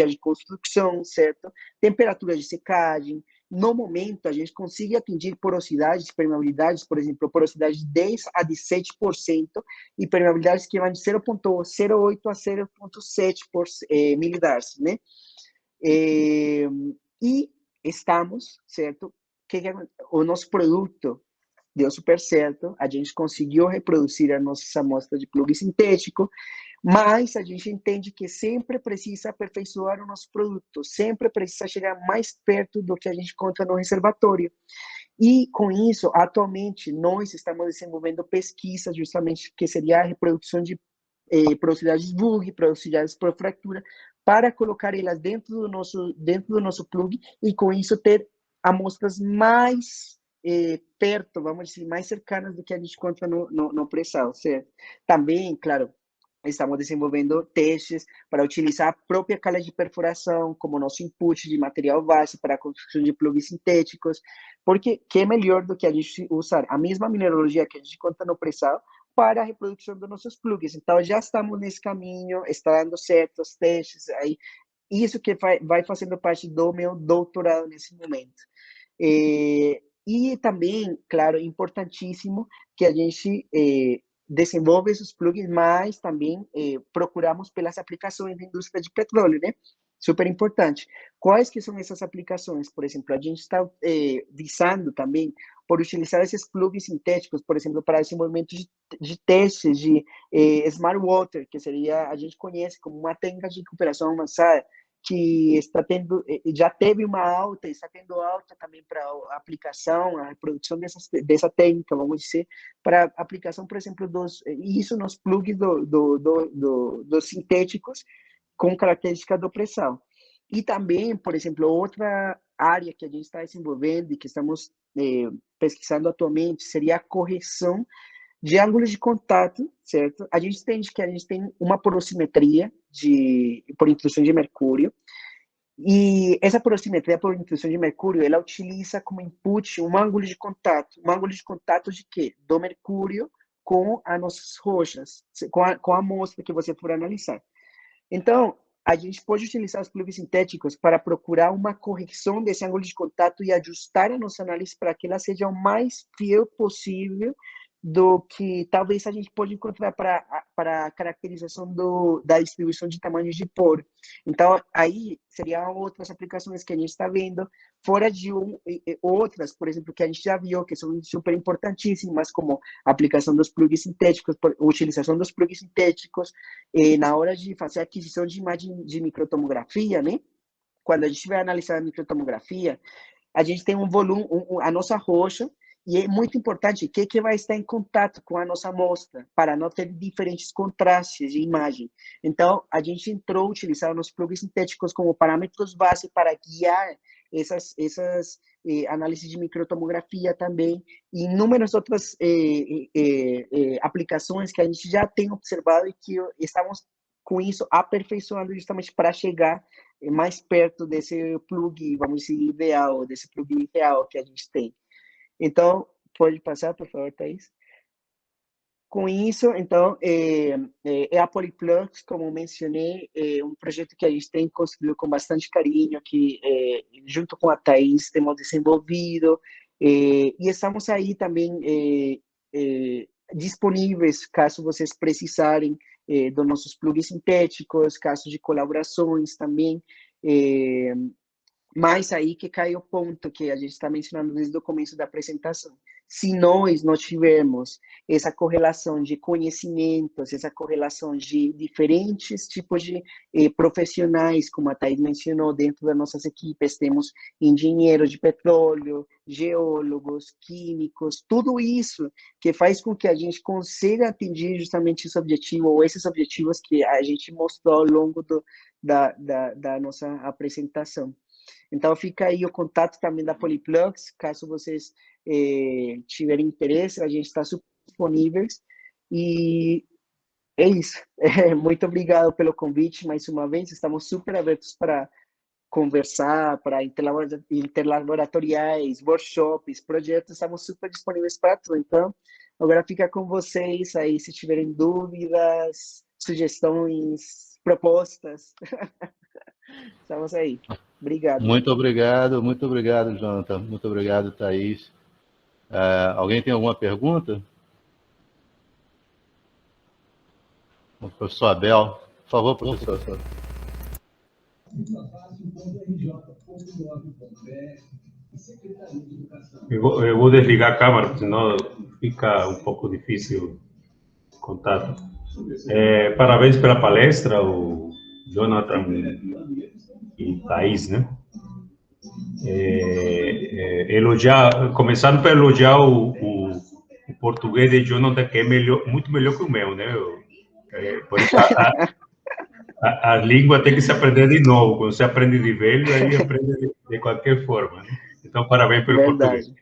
de construção, certo? Temperatura de secagem. No momento, a gente consegue atingir porosidades, permeabilidades, por exemplo, porosidade de 10 a 17% e permeabilidades que vão de 0,08 a 0,7 milidarcy, né? E estamos, certo? O nosso produto deu super certo, a gente conseguiu reproduzir a nossa amostra de plug sintético, mas a gente entende que sempre precisa aperfeiçoar o nosso produto, sempre precisa chegar mais perto do que a gente conta no reservatório. E com isso, atualmente, nós estamos desenvolvendo pesquisas justamente que seria a reprodução de porosidades VUG, porosidades por fratura, para colocar elas dentro do nosso plug e com isso ter amostras mais perto, vamos dizer, mais cercanas do que a gente encontra no pré-sal, certo? Também, claro, estamos desenvolvendo testes para utilizar a própria calha de perfuração como nosso input de material base para a construção de plugs sintéticos, porque que é melhor do que a gente usar a mesma mineralogia que a gente conta no pré-sal para a reprodução dos nossos plugs. Então, já estamos nesse caminho, está dando certo os testes, aí, isso que vai fazendo parte do meu doutorado nesse momento. E também, claro, importantíssimo que a gente desenvolve esses plugins, mas também procuramos pelas aplicações da indústria de petróleo, né? Super importante. Quais que são essas aplicações? Por exemplo, a gente está visando também por utilizar esses plugins sintéticos, por exemplo, para desenvolvimento de testes de smart water, que seria, a gente conhece como uma técnica de recuperação avançada, que está tendo, já teve uma alta, está tendo alta também para a aplicação, a reprodução dessa técnica, vamos dizer, para aplicação, por exemplo, isso nos plugs dos sintéticos com característica do pré-sal. E também, por exemplo, outra área que a gente está desenvolvendo e que estamos pesquisando atualmente seria a correção de ângulos de contato, certo? A gente entende que a gente tem uma porosimetria por intrusão de mercúrio, e essa porosimetria por intrusão de mercúrio, ela utiliza como input um ângulo de contato de quê? Do mercúrio com as nossas rochas, com a amostra que você for analisar. Então, a gente pode utilizar os plugs sintéticos para procurar uma correção desse ângulo de contato e ajustar a nossa análise para que ela seja o mais fiel possível do que talvez a gente pode encontrar para a caracterização da distribuição de tamanhos de poro. Então, aí seriam outras aplicações que a gente está vendo, fora de outras, por exemplo, que a gente já viu, que são super importantíssimas, como a aplicação dos plugs sintéticos, utilização dos plugs sintéticos, na hora de fazer a aquisição de imagem de microtomografia, né? Quando a gente vai analisar a microtomografia, a gente tem um volume, a nossa rocha, e é muito importante que vai estar em contato com a nossa amostra, para não ter diferentes contrastes de imagem. Então, a gente entrou utilizando os plugs sintéticos como parâmetros base para guiar essas análises de microtomografia também, e inúmeras outras aplicações que a gente já tem observado e que estamos, com isso, aperfeiçoando justamente para chegar mais perto desse plug, vamos dizer, ideal, desse plug real que a gente tem. Então, pode passar, por favor, Thaís. Com isso, então, a Polyplux, como mencionei, é um projeto que a gente tem construído com bastante carinho, que junto com a Thaís temos desenvolvido, e estamos aí também disponíveis, caso vocês precisarem dos nossos plugs sintéticos, caso de colaborações também, mas aí que cai o ponto que a gente está mencionando desde o começo da apresentação. se nós não tivermos essa correlação de conhecimentos, essa correlação de diferentes tipos de profissionais, como a Thais mencionou, dentro das nossas equipes, temos engenheiros de petróleo, geólogos, químicos, tudo isso que faz com que a gente consiga atingir justamente esse objetivo, ou esses objetivos que a gente mostrou ao longo da nossa apresentação. Então, fica aí o contato também da Polyplugs, caso vocês tiverem interesse, a gente está super disponíveis. E é isso. Muito obrigado pelo convite mais uma vez. Estamos super abertos para conversar, para interlaboratoriais, workshops, projetos. Estamos super disponíveis para tudo. Então, agora fica com vocês aí, se tiverem dúvidas, sugestões, propostas. Estamos aí. Obrigado. Muito obrigado, Jonathan. Muito obrigado, Thaís. Alguém tem alguma pergunta? O professor Abel. Por favor, professor. Eu vou desligar a câmera, porque senão fica um pouco difícil o contato. Parabéns pela palestra, o Jonathan e Thaís, né? Começando por elogiar o português de Jonathan, que é muito melhor que o meu, né? Por isso a língua tem que se aprender de novo. Quando você aprende de velho, aí aprende de qualquer forma, né? Então, parabéns pelo português.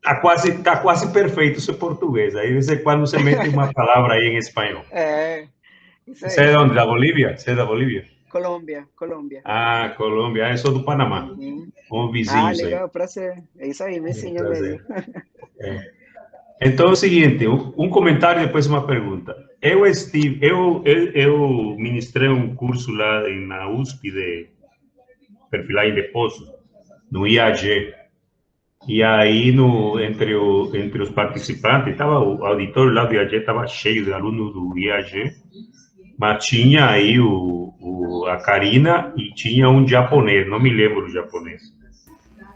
Tá quase perfeito o seu português. Aí, de vez em quando, você mete uma palavra aí em espanhol. Isso aí. Você é de onde? Da Bolívia? Você é da Bolívia? Colômbia. Ah, Colômbia. Eu sou do Panamá. Um vizinho. Legal, prazer. É isso aí, vizinho mesmo. Então, é o seguinte, um comentário e depois uma pergunta. Eu ministrei um curso lá na USP de perfilagem de poços, no IAG. E aí, entre os participantes, o auditório lá do IAG estava cheio de alunos do IAG, mas tinha aí a Karina e tinha um japonês, não me lembro o japonês.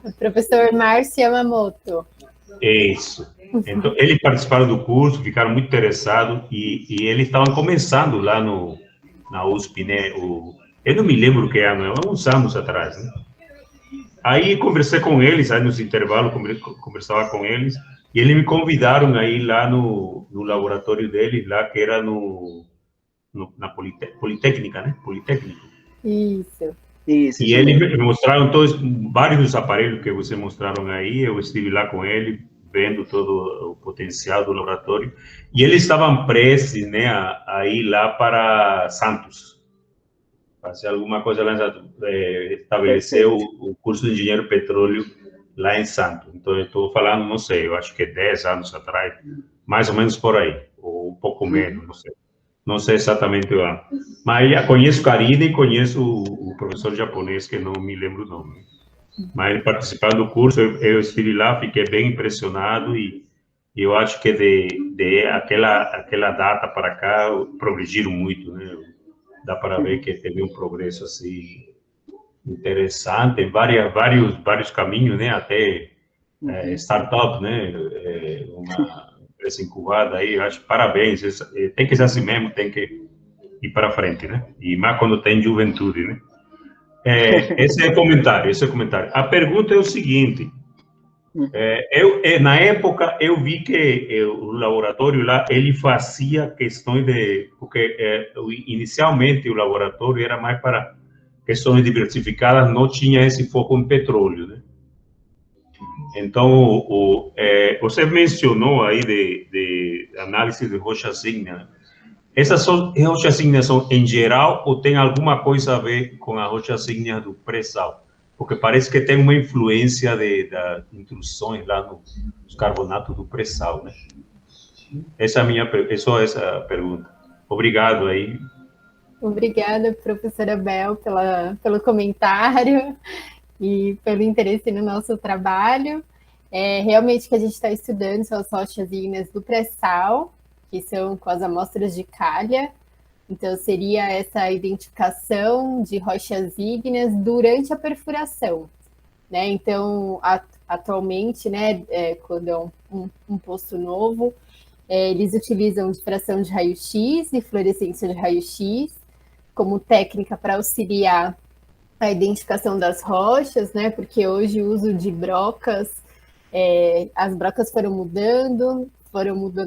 O professor Márcio Yamamoto. Isso. Então, eles participaram do curso, ficaram muito interessados e eles estavam começando lá na USP, né? Eu não me lembro o que ano, há uns anos atrás, né? Aí conversei com eles, aí nos intervalos conversava com eles, e eles me convidaram aí lá no laboratório deles, lá que era na Politécnica, né? Politécnico. Isso. E eles me mostraram vários dos aparelhos que vocês mostraram aí, eu estive lá com ele, vendo todo o potencial do laboratório, e eles estavam prestes, né, a ir lá para Santos, fazer alguma coisa lá em Santos, estabelecer o curso de engenheiro petróleo lá em Santos. Então, eu estou falando, não sei, eu acho que 10 anos atrás, mais ou menos por aí, ou um pouco menos, não sei. Não sei exatamente o ano. Mas já conheço Karina e conheço o professor japonês, que não me lembro o nome. Mas ele participando do curso, eu estive lá, fiquei bem impressionado e eu acho que de aquela data para cá, progrediram muito, né? Dá para ver que teve um progresso assim interessante em vários caminhos, né? Até startup, né? Uma empresa incubada aí, eu acho parabéns. Tem que ser assim mesmo, tem que ir para frente, né? E mais quando tem juventude, né? Esse é o comentário. A pergunta é o seguinte: na época eu vi que o laboratório lá ele fazia questões porque inicialmente o laboratório era mais para questões diversificadas, não tinha esse foco em petróleo, né? Então você mencionou aí de análise de rochas ígneas. Essas rochas ígneas são em geral ou tem alguma coisa a ver com as rochas ígneas do pré-sal? Porque parece que tem uma influência das intrusões lá nos carbonatos do pré-sal, né? Essa é a pergunta. Obrigado aí. Obrigada, professora Bel, pelo comentário e pelo interesse no nosso trabalho. Realmente o que a gente está estudando são as rochas ígneas do pré-sal, que são com as amostras de calha. Então, seria essa identificação de rochas ígneas durante a perfuração, né? Então, atualmente, né, quando é um poço novo, eles utilizam difração de raio-x e fluorescência de raio-x como técnica para auxiliar a identificação das rochas, né? Porque hoje o uso de brocas, as brocas foram mudando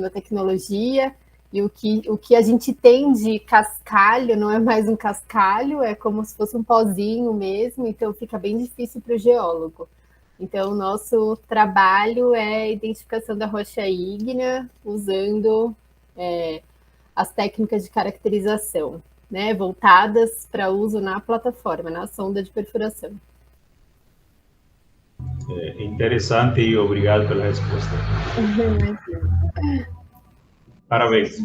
a tecnologia, e o que a gente tem de cascalho não é mais um cascalho, é como se fosse um pozinho mesmo, então fica bem difícil para o geólogo. Então, o nosso trabalho é a identificação da rocha ígnea usando as técnicas de caracterização, né, voltadas para uso na plataforma, na sonda de perfuração. Interessante e obrigado pela resposta. Parabéns.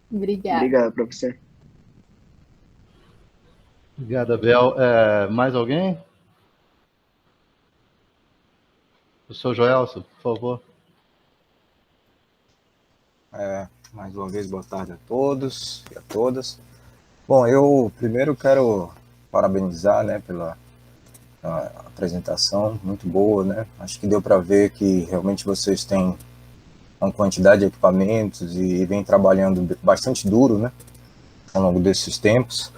Obrigada. Obrigado, professor. Obrigado, Abel. Mais alguém? O senhor Joelson, por favor. Mais uma vez, boa tarde a todos e a todas. Bom, eu primeiro quero parabenizar, né, pela apresentação, muito boa, né? Acho que deu para ver que realmente vocês têm uma quantidade de equipamentos e vem trabalhando bastante duro, né, ao longo desses tempos.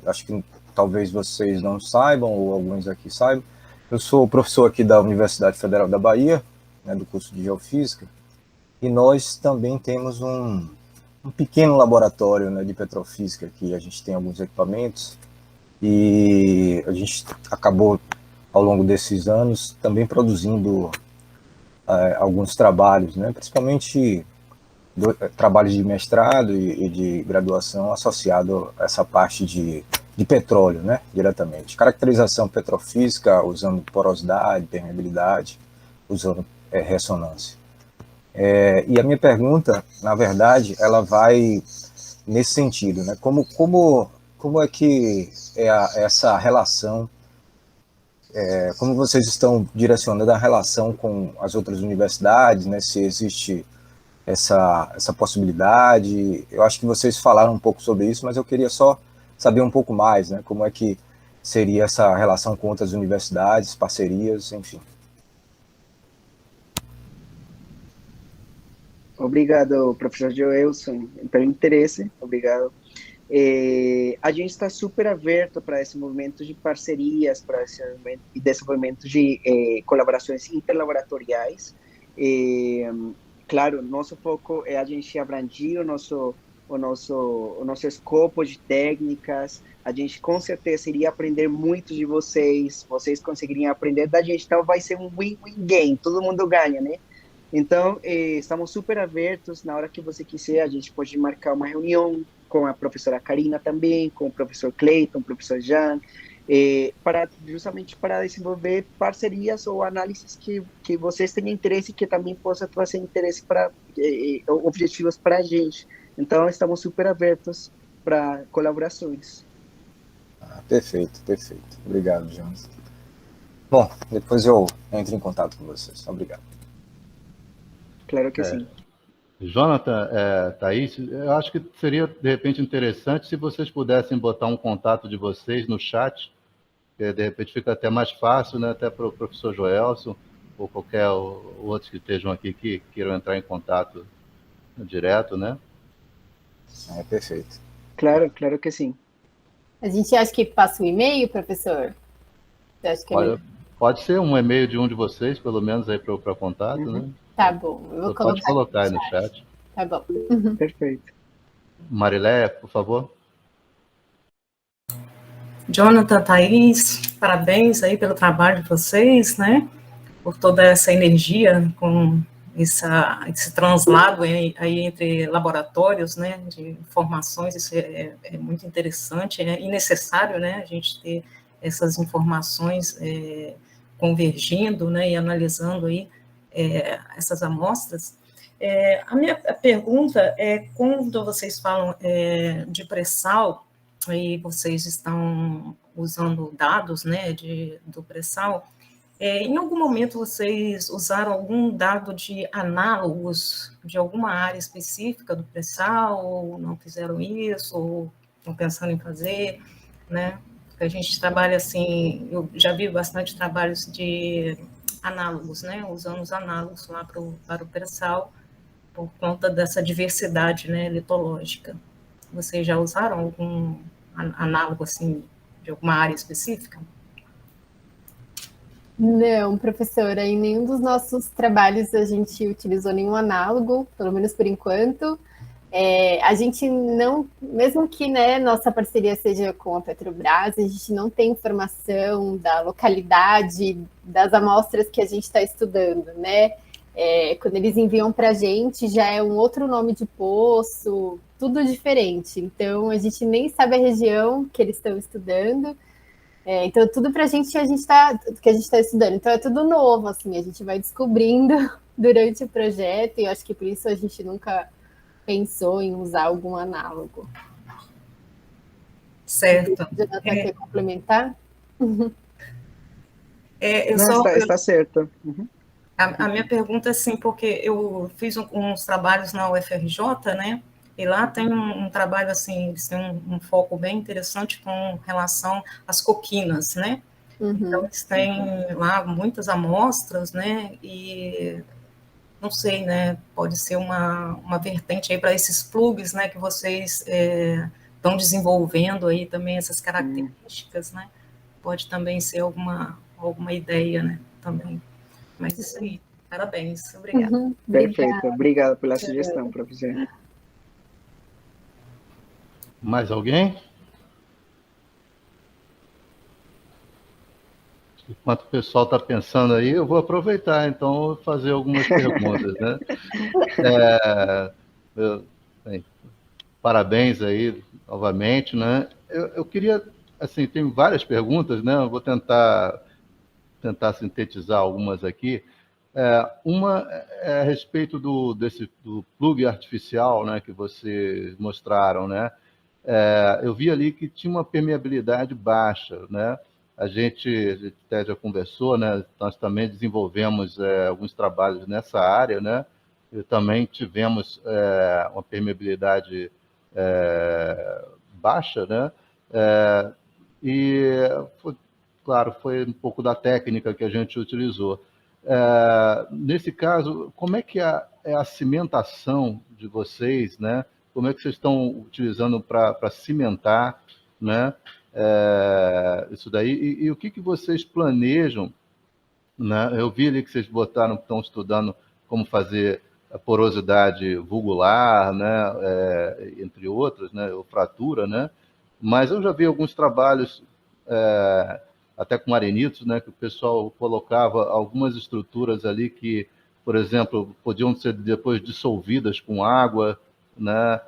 Acho que talvez vocês não saibam, ou alguns aqui saibam, eu sou professor aqui da Universidade Federal da Bahia, né, do curso de Geofísica, e nós também temos um pequeno laboratório, né, de petrofísica, que a gente tem alguns equipamentos, e a gente acabou, ao longo desses anos, também produzindo alguns trabalhos, né, principalmente trabalhos de mestrado e de graduação associado a essa parte de petróleo, né, diretamente. Caracterização petrofísica usando porosidade, permeabilidade, usando ressonância. E a minha pergunta, na verdade, ela vai nesse sentido, né? Como é que essa relação, como vocês estão direcionando a relação com as outras universidades, né? Se existe essa possibilidade. Eu acho que vocês falaram um pouco sobre isso, mas eu queria só saber um pouco mais, né? Como é que seria essa relação com outras universidades, parcerias, enfim. Obrigado, professor Joelson, pelo interesse. Obrigado. A gente está super aberto para esse movimento de parcerias, para esse desenvolvimento de colaborações interlaboratoriais. Claro, nosso foco é a gente abranger o nosso escopo de técnicas. A gente com certeza iria aprender muito de vocês conseguiriam aprender da gente, então vai ser um win-win game, todo mundo ganha, né? Então, estamos super abertos, na hora que você quiser, a gente pode marcar uma reunião com a professora Karina também, com o professor Cleiton, o professor Jean, justamente para desenvolver parcerias ou análises que vocês tenham interesse e que também possa trazer interesse para objetivos para a gente. Então, estamos super abertos para colaborações. Perfeito. Obrigado, Jonas. Bom, depois eu entro em contato com vocês. Obrigado. Claro que sim. Jonathan, Thaís, eu acho que seria, de repente, interessante se vocês pudessem botar um contato de vocês no chat, que de repente fica até mais fácil, né, até para o professor Joelson ou qualquer outros que estejam aqui que queiram entrar em contato direto, né? Perfeito. Claro que sim. A gente acha que passa o e-mail, professor? Você acha que pode ser um e-mail de um de vocês, pelo menos aí para contato, né? Tá bom, eu vou pode colocar aí no chat. Tá bom. Perfeito. Mariléia, por favor. Jonathan, Thaís, parabéns aí pelo trabalho de vocês, né? Por toda essa energia com esse translado aí entre laboratórios, né? De informações, isso é muito interessante, e necessário, né? A gente ter essas informações convergindo, né? E analisando aí essas amostras. A minha pergunta é, quando vocês falam de pré-sal, e vocês estão usando dados, né, do pré-sal, em algum momento vocês usaram algum dado de análogos de alguma área específica do pré-sal, ou não fizeram isso, ou estão pensando em fazer, né? A gente trabalha assim, eu já vi bastante trabalhos de análogos, né, usando os análogos lá para o pré-sal, por conta dessa diversidade, né, litológica. Vocês já usaram algum análogo, assim, de alguma área específica? Não, professora, em nenhum dos nossos trabalhos a gente utilizou nenhum análogo, pelo menos por enquanto. A gente não, mesmo que, né, nossa parceria seja com a Petrobras, a gente não tem informação da localidade das amostras que a gente está estudando, né? Quando eles enviam para a gente, já é um outro nome de poço, tudo diferente. Então, a gente nem sabe a região que eles estão estudando. Então, tudo para a gente que a gente está estudando. Então, é tudo novo, assim, a gente vai descobrindo durante o projeto, e eu acho que por isso a gente nunca pensou em usar algum análogo. Certo. Jonathan, quer complementar? Está certo. Uhum. A minha pergunta é assim, porque eu fiz uns trabalhos na UFRJ, né? E lá tem um trabalho assim, eles têm um foco bem interessante com relação às coquinas, né? Uhum. Então, eles têm lá muitas amostras, né? E não sei, né? Pode ser uma vertente aí para esses plugs, né? Que vocês estão desenvolvendo aí também essas características, né? Pode também ser alguma ideia, né? Também. Mas isso aí, parabéns, obrigada. Uhum, Perfeito, obrigado pela sugestão, professor. Mais alguém? Enquanto o pessoal está pensando aí, eu vou aproveitar, então, fazer algumas perguntas, né? Bem, parabéns aí, novamente, né? Eu queria, assim, tem várias perguntas, né? Eu vou tentar sintetizar algumas aqui. Uma é a respeito do plug artificial, né, que vocês mostraram, né? Eu vi ali que tinha uma permeabilidade baixa, né? A gente até já conversou, né? Nós também desenvolvemos alguns trabalhos nessa área, né? E também tivemos uma permeabilidade baixa, né? E, claro, foi um pouco da técnica que a gente utilizou. Nesse caso, como é que é a cimentação de vocês, né? Como é que vocês estão utilizando para cimentar, né? Isso daí, e o que vocês planejam, né? Eu vi ali que vocês estão estudando como fazer a porosidade vulgular, né? Entre outras, né? Ou fratura, né? Mas eu já vi alguns trabalhos, até com arenitos, né? Que o pessoal colocava algumas estruturas ali que, por exemplo, podiam ser depois dissolvidas com água, né?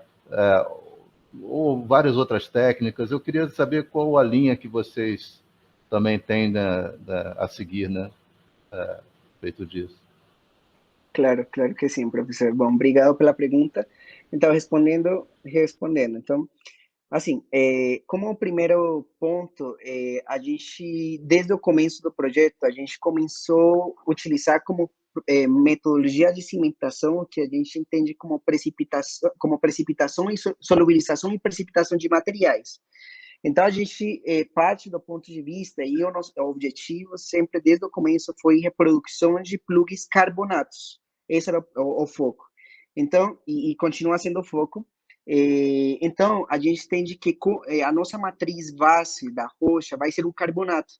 Ou várias outras técnicas. Eu queria saber qual a linha que vocês também têm, né, a seguir, né? Feito disso. Claro, claro que sim, professor. Bom, obrigado pela pergunta. Então, respondendo. Então, assim, como primeiro ponto, a gente, desde o começo do projeto, a gente começou a utilizar como metodologia de cimentação, que a gente entende como precipitação e solubilização e precipitação de materiais. Então, a gente parte do ponto de vista, e o nosso objetivo sempre, desde o começo, foi reprodução de plugs carbonatos. Esse era o foco. Então, e continua sendo o foco. Então, a gente entende que a nossa matriz base da rocha vai ser um carbonato.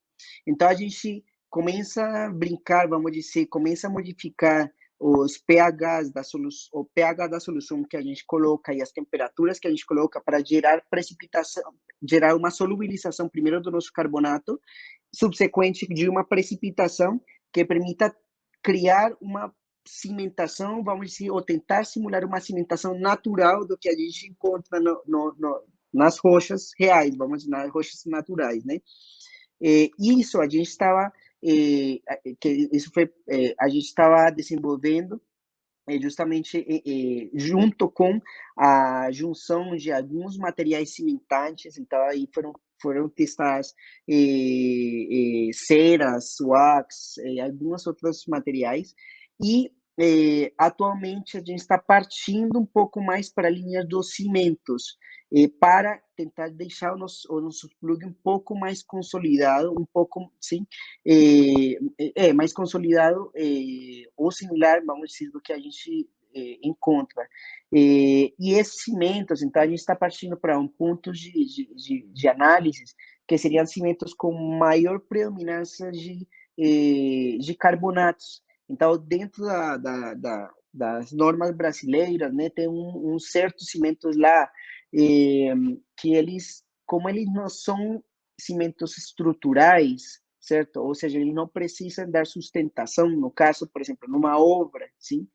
Então, a gente começa a brincar, vamos dizer, começa a modificar os pHs da solução, o pH da solução que a gente coloca e as temperaturas que a gente coloca para gerar precipitação, gerar uma solubilização primeiro do nosso carbonato, subsequente de uma precipitação que permita criar uma cimentação, vamos dizer, ou tentar simular uma cimentação natural do que a gente encontra nas rochas reais, vamos dizer, nas rochas naturais, né? Isso a gente estava a gente estava desenvolvendo justamente junto com a junção de alguns materiais cimentantes. Então aí foram testadas ceras, wax, alguns outros materiais, e atualmente a gente está partindo um pouco mais para a linha dos cimentos, para tentar deixar o nosso plug um pouco mais consolidado, um pouco, sim, mais consolidado ou similar, vamos dizer, do que a gente encontra. E esses cimentos, então, a gente está partindo para um ponto de análise que seriam cimentos com maior predominância de carbonatos. Então, dentro das normas brasileiras, né, tem certos cimentos lá que eles, como eles não são cimentos estruturais, certo? Ou seja, eles não precisam dar sustentação, no caso, por exemplo, numa obra, sim?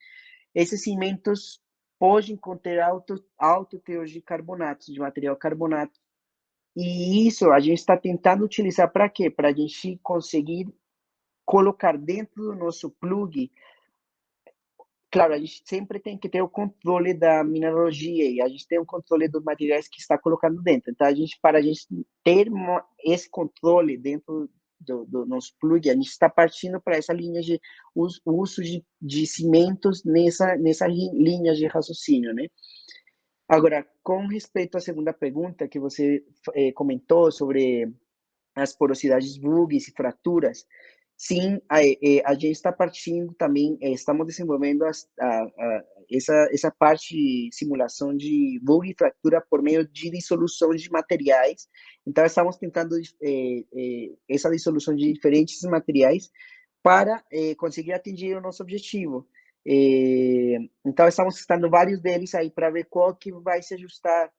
Esses cimentos podem conter alto teor de carbonatos, de material carbonato. E isso a gente está tentando utilizar para quê? Para a gente conseguir colocar dentro do nosso plug. Claro, a gente sempre tem que ter o controle da mineralogia e a gente tem o controle dos materiais que está colocando dentro. Então, para a gente ter esse controle dentro do nosso plug, a gente está partindo para essa linha de uso de cimentos nessa linha de raciocínio, né? Agora, com respeito à segunda pergunta que você comentou sobre as porosidades bugs e fraturas, sim, a gente está partindo também, estamos desenvolvendo essa parte de simulação de bug e fratura por meio de dissolução de materiais. Então, estamos tentando essa dissolução de diferentes materiais para conseguir atingir o nosso objetivo. Então, estamos testando vários deles aí para ver qual que vai se ajustar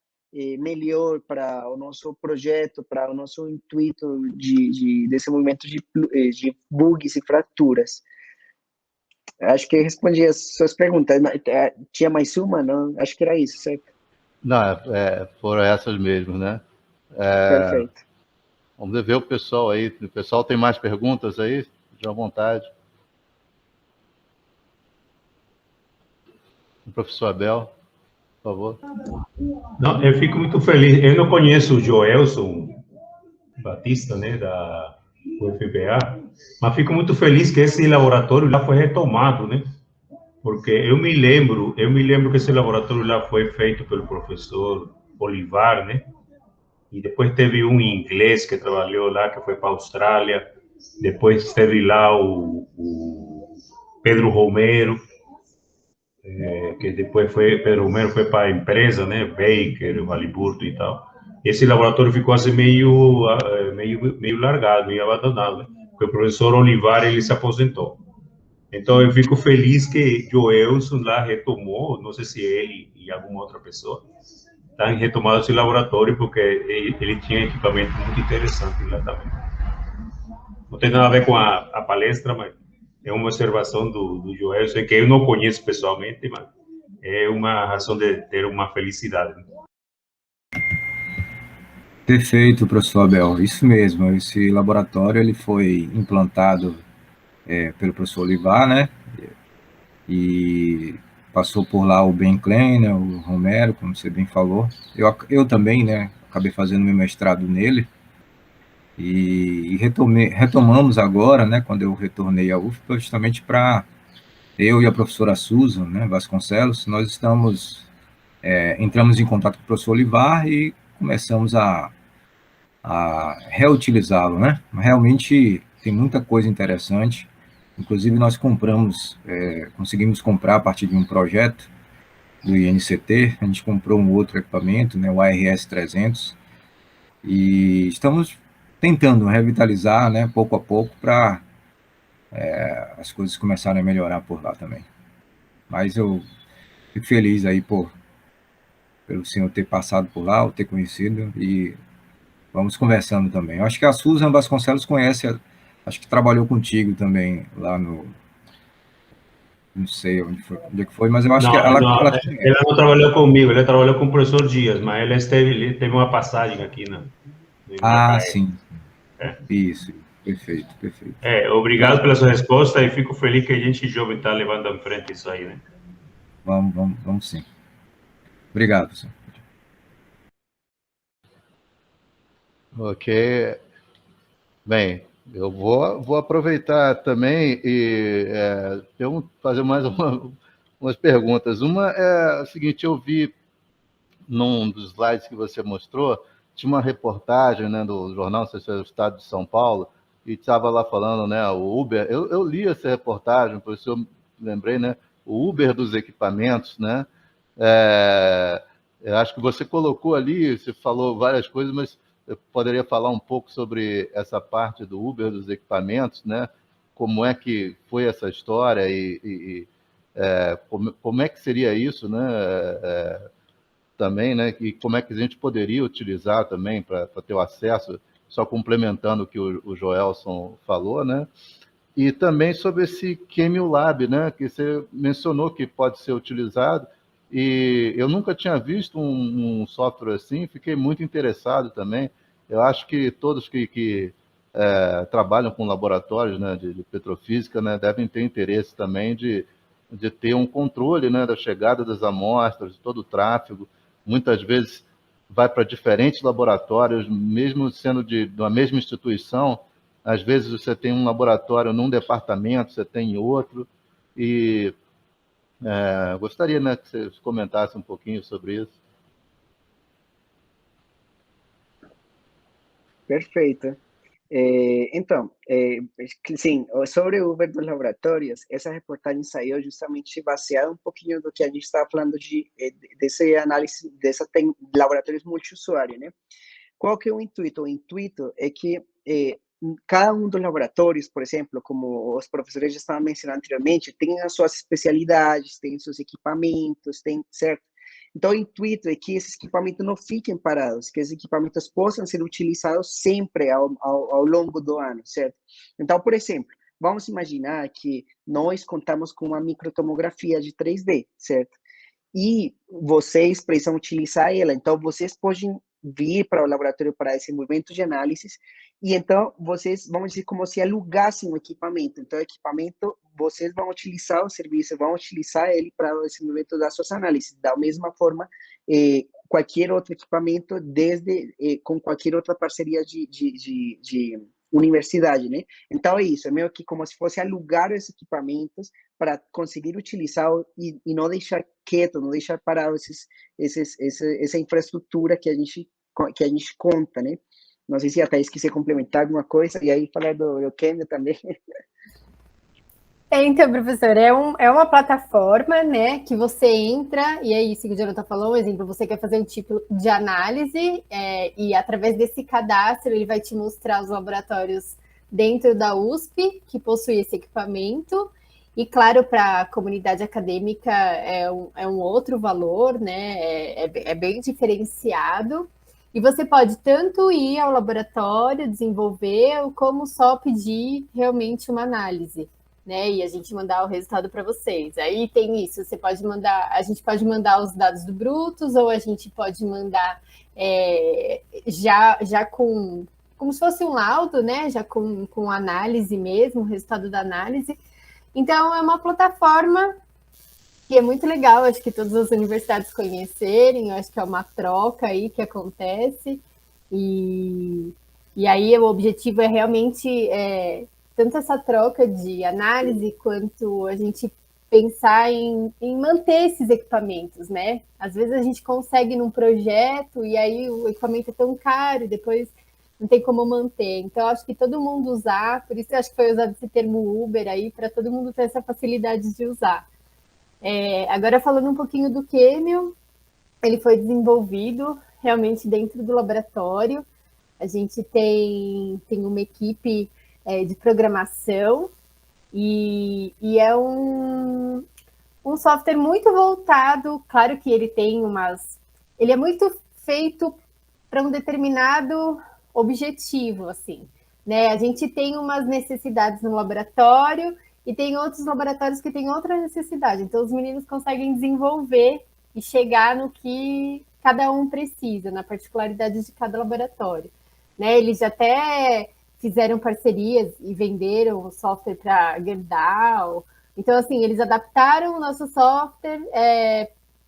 melhor para o nosso projeto, para o nosso intuito de desenvolvimento de bugs e fraturas. Acho que respondi as suas perguntas. Tinha mais uma? Não? Acho que era isso, certo? Não, foram essas mesmo, né? Perfeito. Vamos ver o pessoal aí. O pessoal tem mais perguntas aí? Fique à vontade. O professor Abel, por favor. Não, eu fico muito feliz. Eu não conheço o Joelson Batista, né, da UFPA, mas fico muito feliz que esse laboratório lá foi retomado, né? Porque eu me lembro que esse laboratório lá foi feito pelo professor Olivar, né? E depois teve um inglês que trabalhou lá, que foi para a Austrália. Depois teve lá o Pedro Romero, que depois Pedro Romero foi para a empresa, né? Baker, Valiburto e tal. Esse laboratório ficou assim meio largado, meio abandonado, né? Porque o professor Olivar, ele se aposentou. Então, eu fico feliz que Joelson lá retomou, não sei se ele e alguma outra pessoa, estão retomando esse laboratório, porque ele tinha equipamento muito interessante lá também. Não tem nada a ver com a palestra, mas é uma observação do Joelson, que eu não conheço pessoalmente, mas é uma razão de ter uma felicidade. Perfeito, professor Abel, isso mesmo. Esse laboratório ele foi implantado pelo professor Olivar, né? E passou por lá o Ben Kleiner, o Romero, como você bem falou. Eu também, né? Acabei fazendo meu mestrado nele. E retomamos agora, né? Quando eu retornei à UFPA, justamente para eu e a professora Susan, né, Vasconcelos, nós entramos em contato com o professor Olivar e começamos a reutilizá-lo, né? Realmente tem muita coisa interessante. Inclusive, nós conseguimos comprar a partir de um projeto do INCT, a gente comprou um outro equipamento, né, o ARS 300, e estamos tentando revitalizar, né, pouco a pouco, para as coisas começarem a melhorar por lá também. Mas eu fico feliz aí pelo senhor ter passado por lá, ou ter conhecido, e vamos conversando também. Eu acho que a Susan Vasconcelos conhece, acho que trabalhou contigo também lá no... Não sei onde é que foi, mas eu acho que ela não trabalhou comigo, ela trabalhou com o professor Dias, mas ela teve uma passagem aqui no sim. Isso, perfeito. Obrigado pela sua resposta e fico feliz que a gente jovem está levando à frente isso aí, né? Vamos sim. Obrigado, professor. Ok. Bem, Eu vou aproveitar também e fazer mais umas perguntas. Uma é a seguinte: eu vi num dos slides que você mostrou, tinha uma reportagem, né, do jornal, não sei se é do Estado de São Paulo, e estava lá falando, né, o Uber. Eu li essa reportagem, por isso eu lembrei, né, o Uber dos equipamentos, né? É, eu acho que você colocou ali, você falou várias coisas, mas eu poderia falar um pouco sobre essa parte do Uber dos equipamentos, né? Como é que foi essa história como é que seria isso, né? Também, né? E como é que a gente poderia utilizar também para ter o acesso, só complementando o que o Joelson falou, né? E também sobre esse Camel Lab, né? Que você mencionou que pode ser utilizado, e eu nunca tinha visto um software assim, fiquei muito interessado também. Eu acho que todos que trabalham com laboratórios, né, de petrofísica, né, devem ter interesse também de ter um controle, né, da chegada das amostras, de todo o tráfego. Muitas vezes vai para diferentes laboratórios, mesmo sendo de uma mesma instituição. Às vezes você tem um laboratório num departamento, você tem em outro, e gostaria, né, que você comentasse um pouquinho sobre isso. Perfeito. Então, sim, sobre o Uber dos laboratórios, essa reportagem saiu justamente baseada um pouquinho do que a gente estava falando desse análise, laboratórios multiusuário, né? Qual que é o intuito? O intuito é que cada um dos laboratórios, por exemplo, como os professores já estavam mencionando anteriormente, tem as suas especialidades, tem seus equipamentos, tem, certo? Então, o intuito é que esses equipamentos não fiquem parados, que esses equipamentos possam ser utilizados sempre ao longo do ano, certo? Então, por exemplo, vamos imaginar que nós contamos com uma microtomografia de 3D, certo? E vocês precisam utilizar ela. Então, vocês podem vir para o laboratório para desenvolvimento de análises e então vocês, vamos dizer, como se alugassem o equipamento. Então, o equipamento, vocês vão utilizar o serviço, vão utilizar ele para o desenvolvimento das suas análises. Da mesma forma, qualquer outro equipamento, com qualquer outra parceria de universidade, né? Então, é isso, é meio que como se fosse alugar esses equipamentos para conseguir utilizar e não deixar quieto, não deixar parado essa infraestrutura que a gente conta, né? Não sei se a Thaís quiser complementar alguma coisa, e aí falar do Kenya também. Então, professor, é uma plataforma, né, que você entra, e é isso que o Jonathan falou, um exemplo, você quer fazer um tipo de análise, e através desse cadastro ele vai te mostrar os laboratórios dentro da USP, que possui esse equipamento, e claro, para a comunidade acadêmica é um outro valor, né, é bem diferenciado, e você pode tanto ir ao laboratório, desenvolver, como só pedir realmente uma análise, né? E a gente mandar o resultado para vocês. Aí tem isso, você pode mandar, a gente pode mandar os dados do Brutus, ou a gente pode mandar já com como se fosse um laudo, né? Já com análise mesmo, o resultado da análise. Então é uma plataforma que é muito legal, acho que todas as universidades conhecerem, eu acho que é uma troca aí que acontece, e aí o objetivo é realmente tanto essa troca de análise, quanto a gente pensar em manter esses equipamentos, né? Às vezes a gente consegue num projeto, e aí o equipamento é tão caro, e depois não tem como manter. Então, acho que todo mundo usar, por isso eu acho que foi usado esse termo Uber aí, para todo mundo ter essa facilidade de usar. Agora, falando um pouquinho do Camel, ele foi desenvolvido realmente dentro do laboratório. A gente tem uma equipe de programação e é um software muito voltado, claro que ele tem ele é muito feito para um determinado objetivo, assim, né? A gente tem umas necessidades no laboratório e tem outros laboratórios que têm outra necessidade. Então, os meninos conseguem desenvolver e chegar no que cada um precisa, na particularidade de cada laboratório, né? Eles até fizeram parcerias e venderam o software para a Gerdau. Então, assim, eles adaptaram o nosso software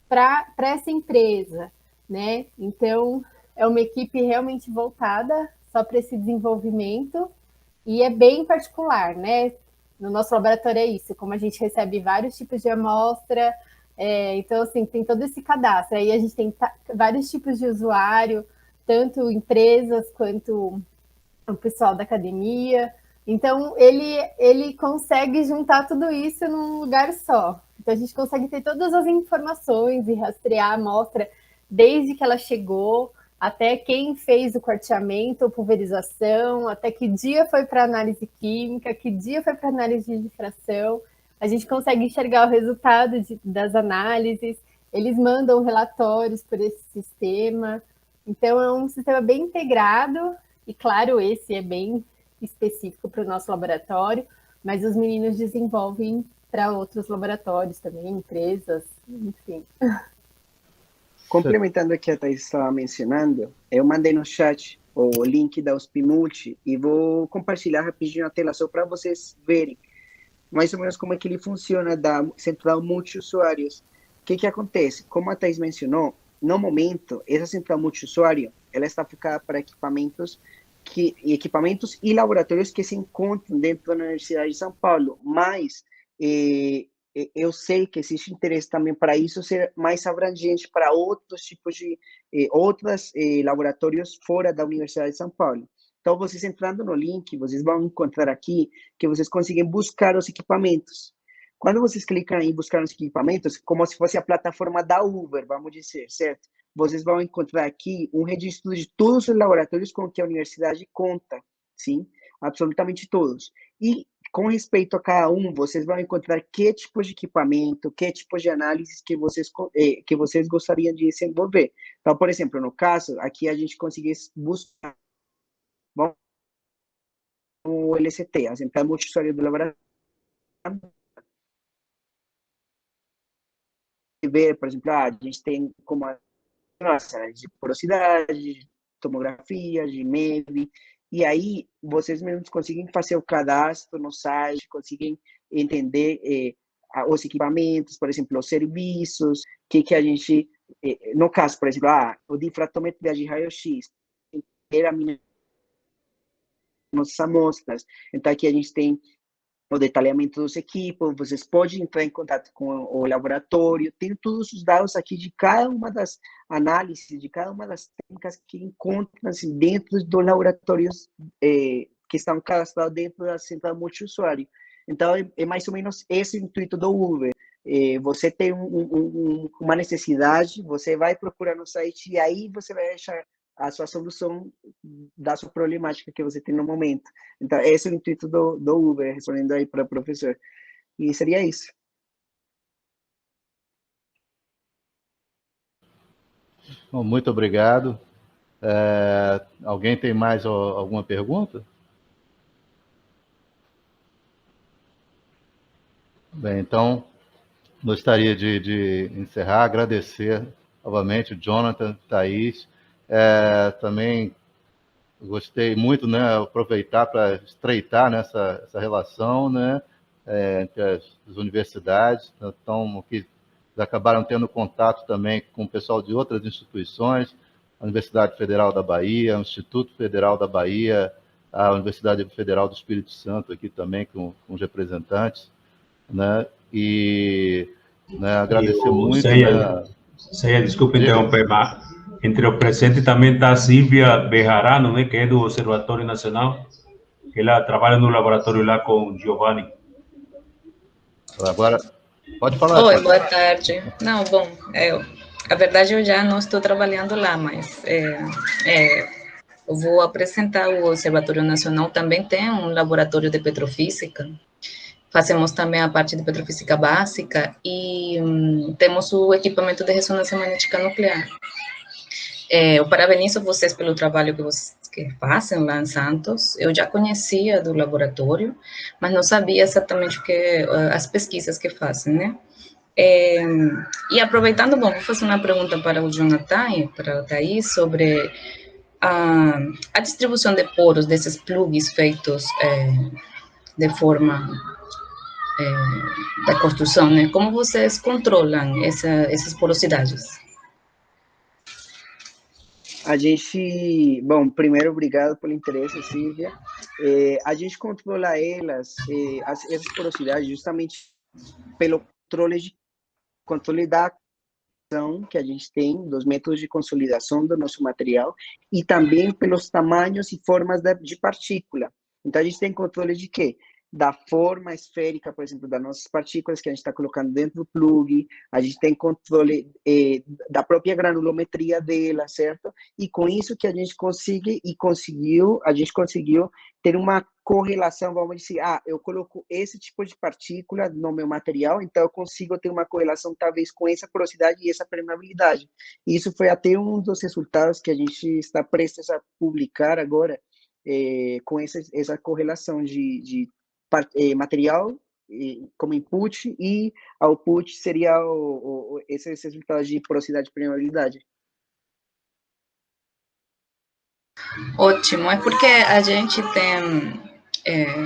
para essa empresa, né? Então, é uma equipe realmente voltada só para esse desenvolvimento, e é bem particular, né? No nosso laboratório é isso, como a gente recebe vários tipos de amostra, então, assim, tem todo esse cadastro. Aí a gente tem vários tipos de usuário, tanto empresas quanto o pessoal da academia. Então, ele consegue juntar tudo isso num lugar só. Então, a gente consegue ter todas as informações e rastrear a amostra desde que ela chegou, até quem fez o quarteamento ou pulverização, até que dia foi para análise química, que dia foi para análise de difração. A gente consegue enxergar o resultado das análises, eles mandam relatórios por esse sistema. Então, é um sistema bem integrado, e claro, esse é bem específico para o nosso laboratório, mas os meninos desenvolvem para outros laboratórios também, empresas, enfim. Complementando o que a Thais estava mencionando, eu mandei no chat o link da USP Multi e vou compartilhar rapidinho a tela só para vocês verem mais ou menos como é que ele funciona da central multiusuários. O que acontece? Como a Thais mencionou, no momento, essa central multiusuário, ela está focada para equipamentos e laboratórios que se encontram dentro da Universidade de São Paulo, mas eu sei que existe interesse também para isso ser mais abrangente para outros tipos de outros laboratórios fora da Universidade de São Paulo. Então, vocês entrando no link, vocês vão encontrar aqui que vocês conseguem buscar os equipamentos. Quando vocês clicam em buscar os equipamentos, como se fosse a plataforma da Uber, vamos dizer, certo? Vocês vão encontrar aqui um registro de todos os laboratórios com que a universidade conta, sim? Absolutamente todos. E com respeito a cada um, vocês vão encontrar que tipo de equipamento, que tipo de análises que vocês gostariam de desenvolver. Então, por exemplo, no caso, aqui a gente conseguiu buscar o LCT, a Central Multiusuário do Laboratório, ver, por exemplo, a gente tem como de porosidade, tomografia, de MEV, e aí vocês mesmos conseguem fazer o cadastro no site, conseguem entender os equipamentos, por exemplo, os serviços, que a gente, no caso, por exemplo, o difratometria de raio-x, era nossas amostras, então aqui a gente tem o detalhamento dos equipos, vocês podem entrar em contato com o laboratório, tem todos os dados aqui de cada uma das análises, de cada uma das técnicas que encontram assim, dentro dos laboratórios que estão cadastrados dentro da central multiusuário. Então, é mais ou menos esse o intuito do Uber. Você tem uma necessidade, você vai procurar no site e aí você vai achar a sua solução da sua problemática que você tem no momento. Então, esse é o intuito do Uber, respondendo aí para o professor. E seria isso. Bom, muito obrigado. Alguém tem mais alguma pergunta? Bem, então, gostaria de encerrar, agradecer novamente o Jonathan, Thais. Também gostei muito, né, aproveitar para estreitar essa relação, né, entre as universidades, então, que acabaram tendo contato também com o pessoal de outras instituições, a Universidade Federal da Bahia, o Instituto Federal da Bahia, a Universidade Federal do Espírito Santo aqui também com os representantes, né, e né, agradecer muito. Desculpe interromper, mas entre os presentes também está a Silvia Bejarano, né, que é do Observatório Nacional, que ela trabalha no laboratório lá com Giovanni. Agora, pode falar. Oi, boa tarde. Não, bom, a verdade eu já não estou trabalhando lá, mas eu vou apresentar o Observatório Nacional, também tem um laboratório de petrofísica, fazemos também a parte de petrofísica básica e temos o equipamento de ressonância magnética nuclear. Eu parabenizo vocês pelo trabalho que fazem lá em Santos. Eu já conhecia do laboratório, mas não sabia exatamente as pesquisas que fazem, né? E aproveitando, bom, vou fazer uma pergunta para o Jonathan e para a Thais sobre a distribuição de poros desses plugs feitos de forma da construção, né? Como vocês controlam essas porosidades? A gente, bom, primeiro, obrigado pelo interesse, Silvia. a gente controla elas, essas porosidades, justamente pelo controle da que a gente tem, dos métodos de consolidação do nosso material, e também pelos tamanhos e formas de partícula. Então, a gente tem controle de quê? Da forma esférica, por exemplo, das nossas partículas que a gente está colocando dentro do plug, a gente tem controle da própria granulometria dela, certo? E com isso que a gente conseguiu ter uma correlação, vamos dizer, eu coloco esse tipo de partícula no meu material, então eu consigo ter uma correlação talvez com essa porosidade e essa permeabilidade. E isso foi até um dos resultados que a gente está prestes a publicar agora, com essa correlação de material como input e output seria esses resultados de porosidade e permeabilidade. Ótimo, é porque a gente tem,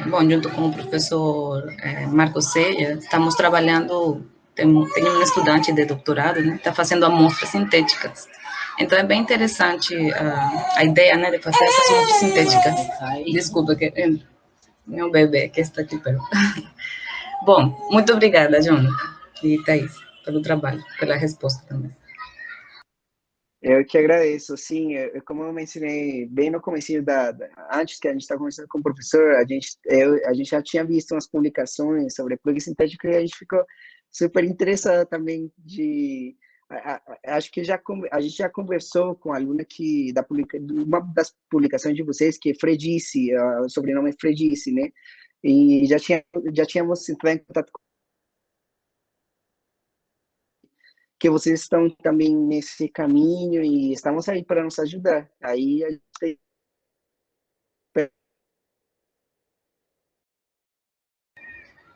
bom, junto com o professor Marcos Ceia, estamos trabalhando, tem um estudante de doutorado, né, está fazendo amostras sintéticas. Então, é bem interessante a ideia, né, de fazer essas amostras sintéticas. Desculpa, que meu bebê que está aqui perto. Bom, muito obrigada, Jonathan e Thaís, pelo trabalho, pela resposta também. Eu que agradeço, sim, como eu mencionei bem no comecinho antes que a gente estava conversando com o professor, a gente já tinha visto umas publicações sobre plug sintético e a gente ficou super interessado também acho que a gente já conversou com a aluna uma das publicações de vocês, que é Fredice, o sobrenome é Fredice, né? E já tínhamos entrado em contato com que vocês estão também nesse caminho e estamos aí para nos ajudar. Aí a gente tem...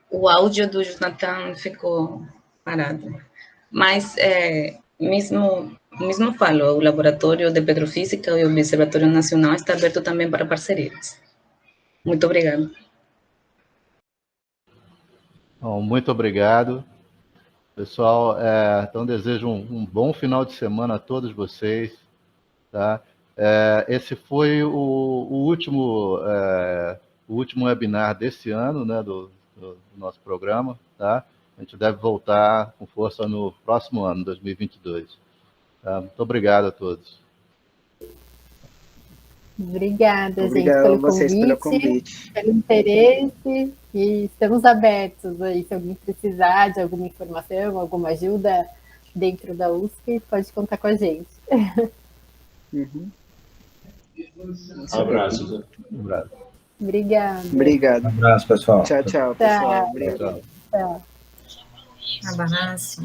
O áudio do Jonathan ficou parado. Mas, mesmo falo, o Laboratório de Petrofísica e o Observatório Nacional está aberto também para parcerias. Muito obrigada. Bom, muito obrigado. Pessoal, então desejo um bom final de semana a todos vocês. Tá? Esse foi o último webinar desse ano, né, do nosso programa. Tá? A gente deve voltar com força no próximo ano, 2022. Tá? Muito obrigado a todos. Obrigada, gente, pelo convite, pelo interesse, e estamos abertos aí, se alguém precisar de alguma informação, alguma ajuda dentro da USP, pode contar com a gente. Uhum. Abraço. Obrigada. Obrigado. Um abraço, pessoal. Tchau, pessoal. Tchau. Abraço.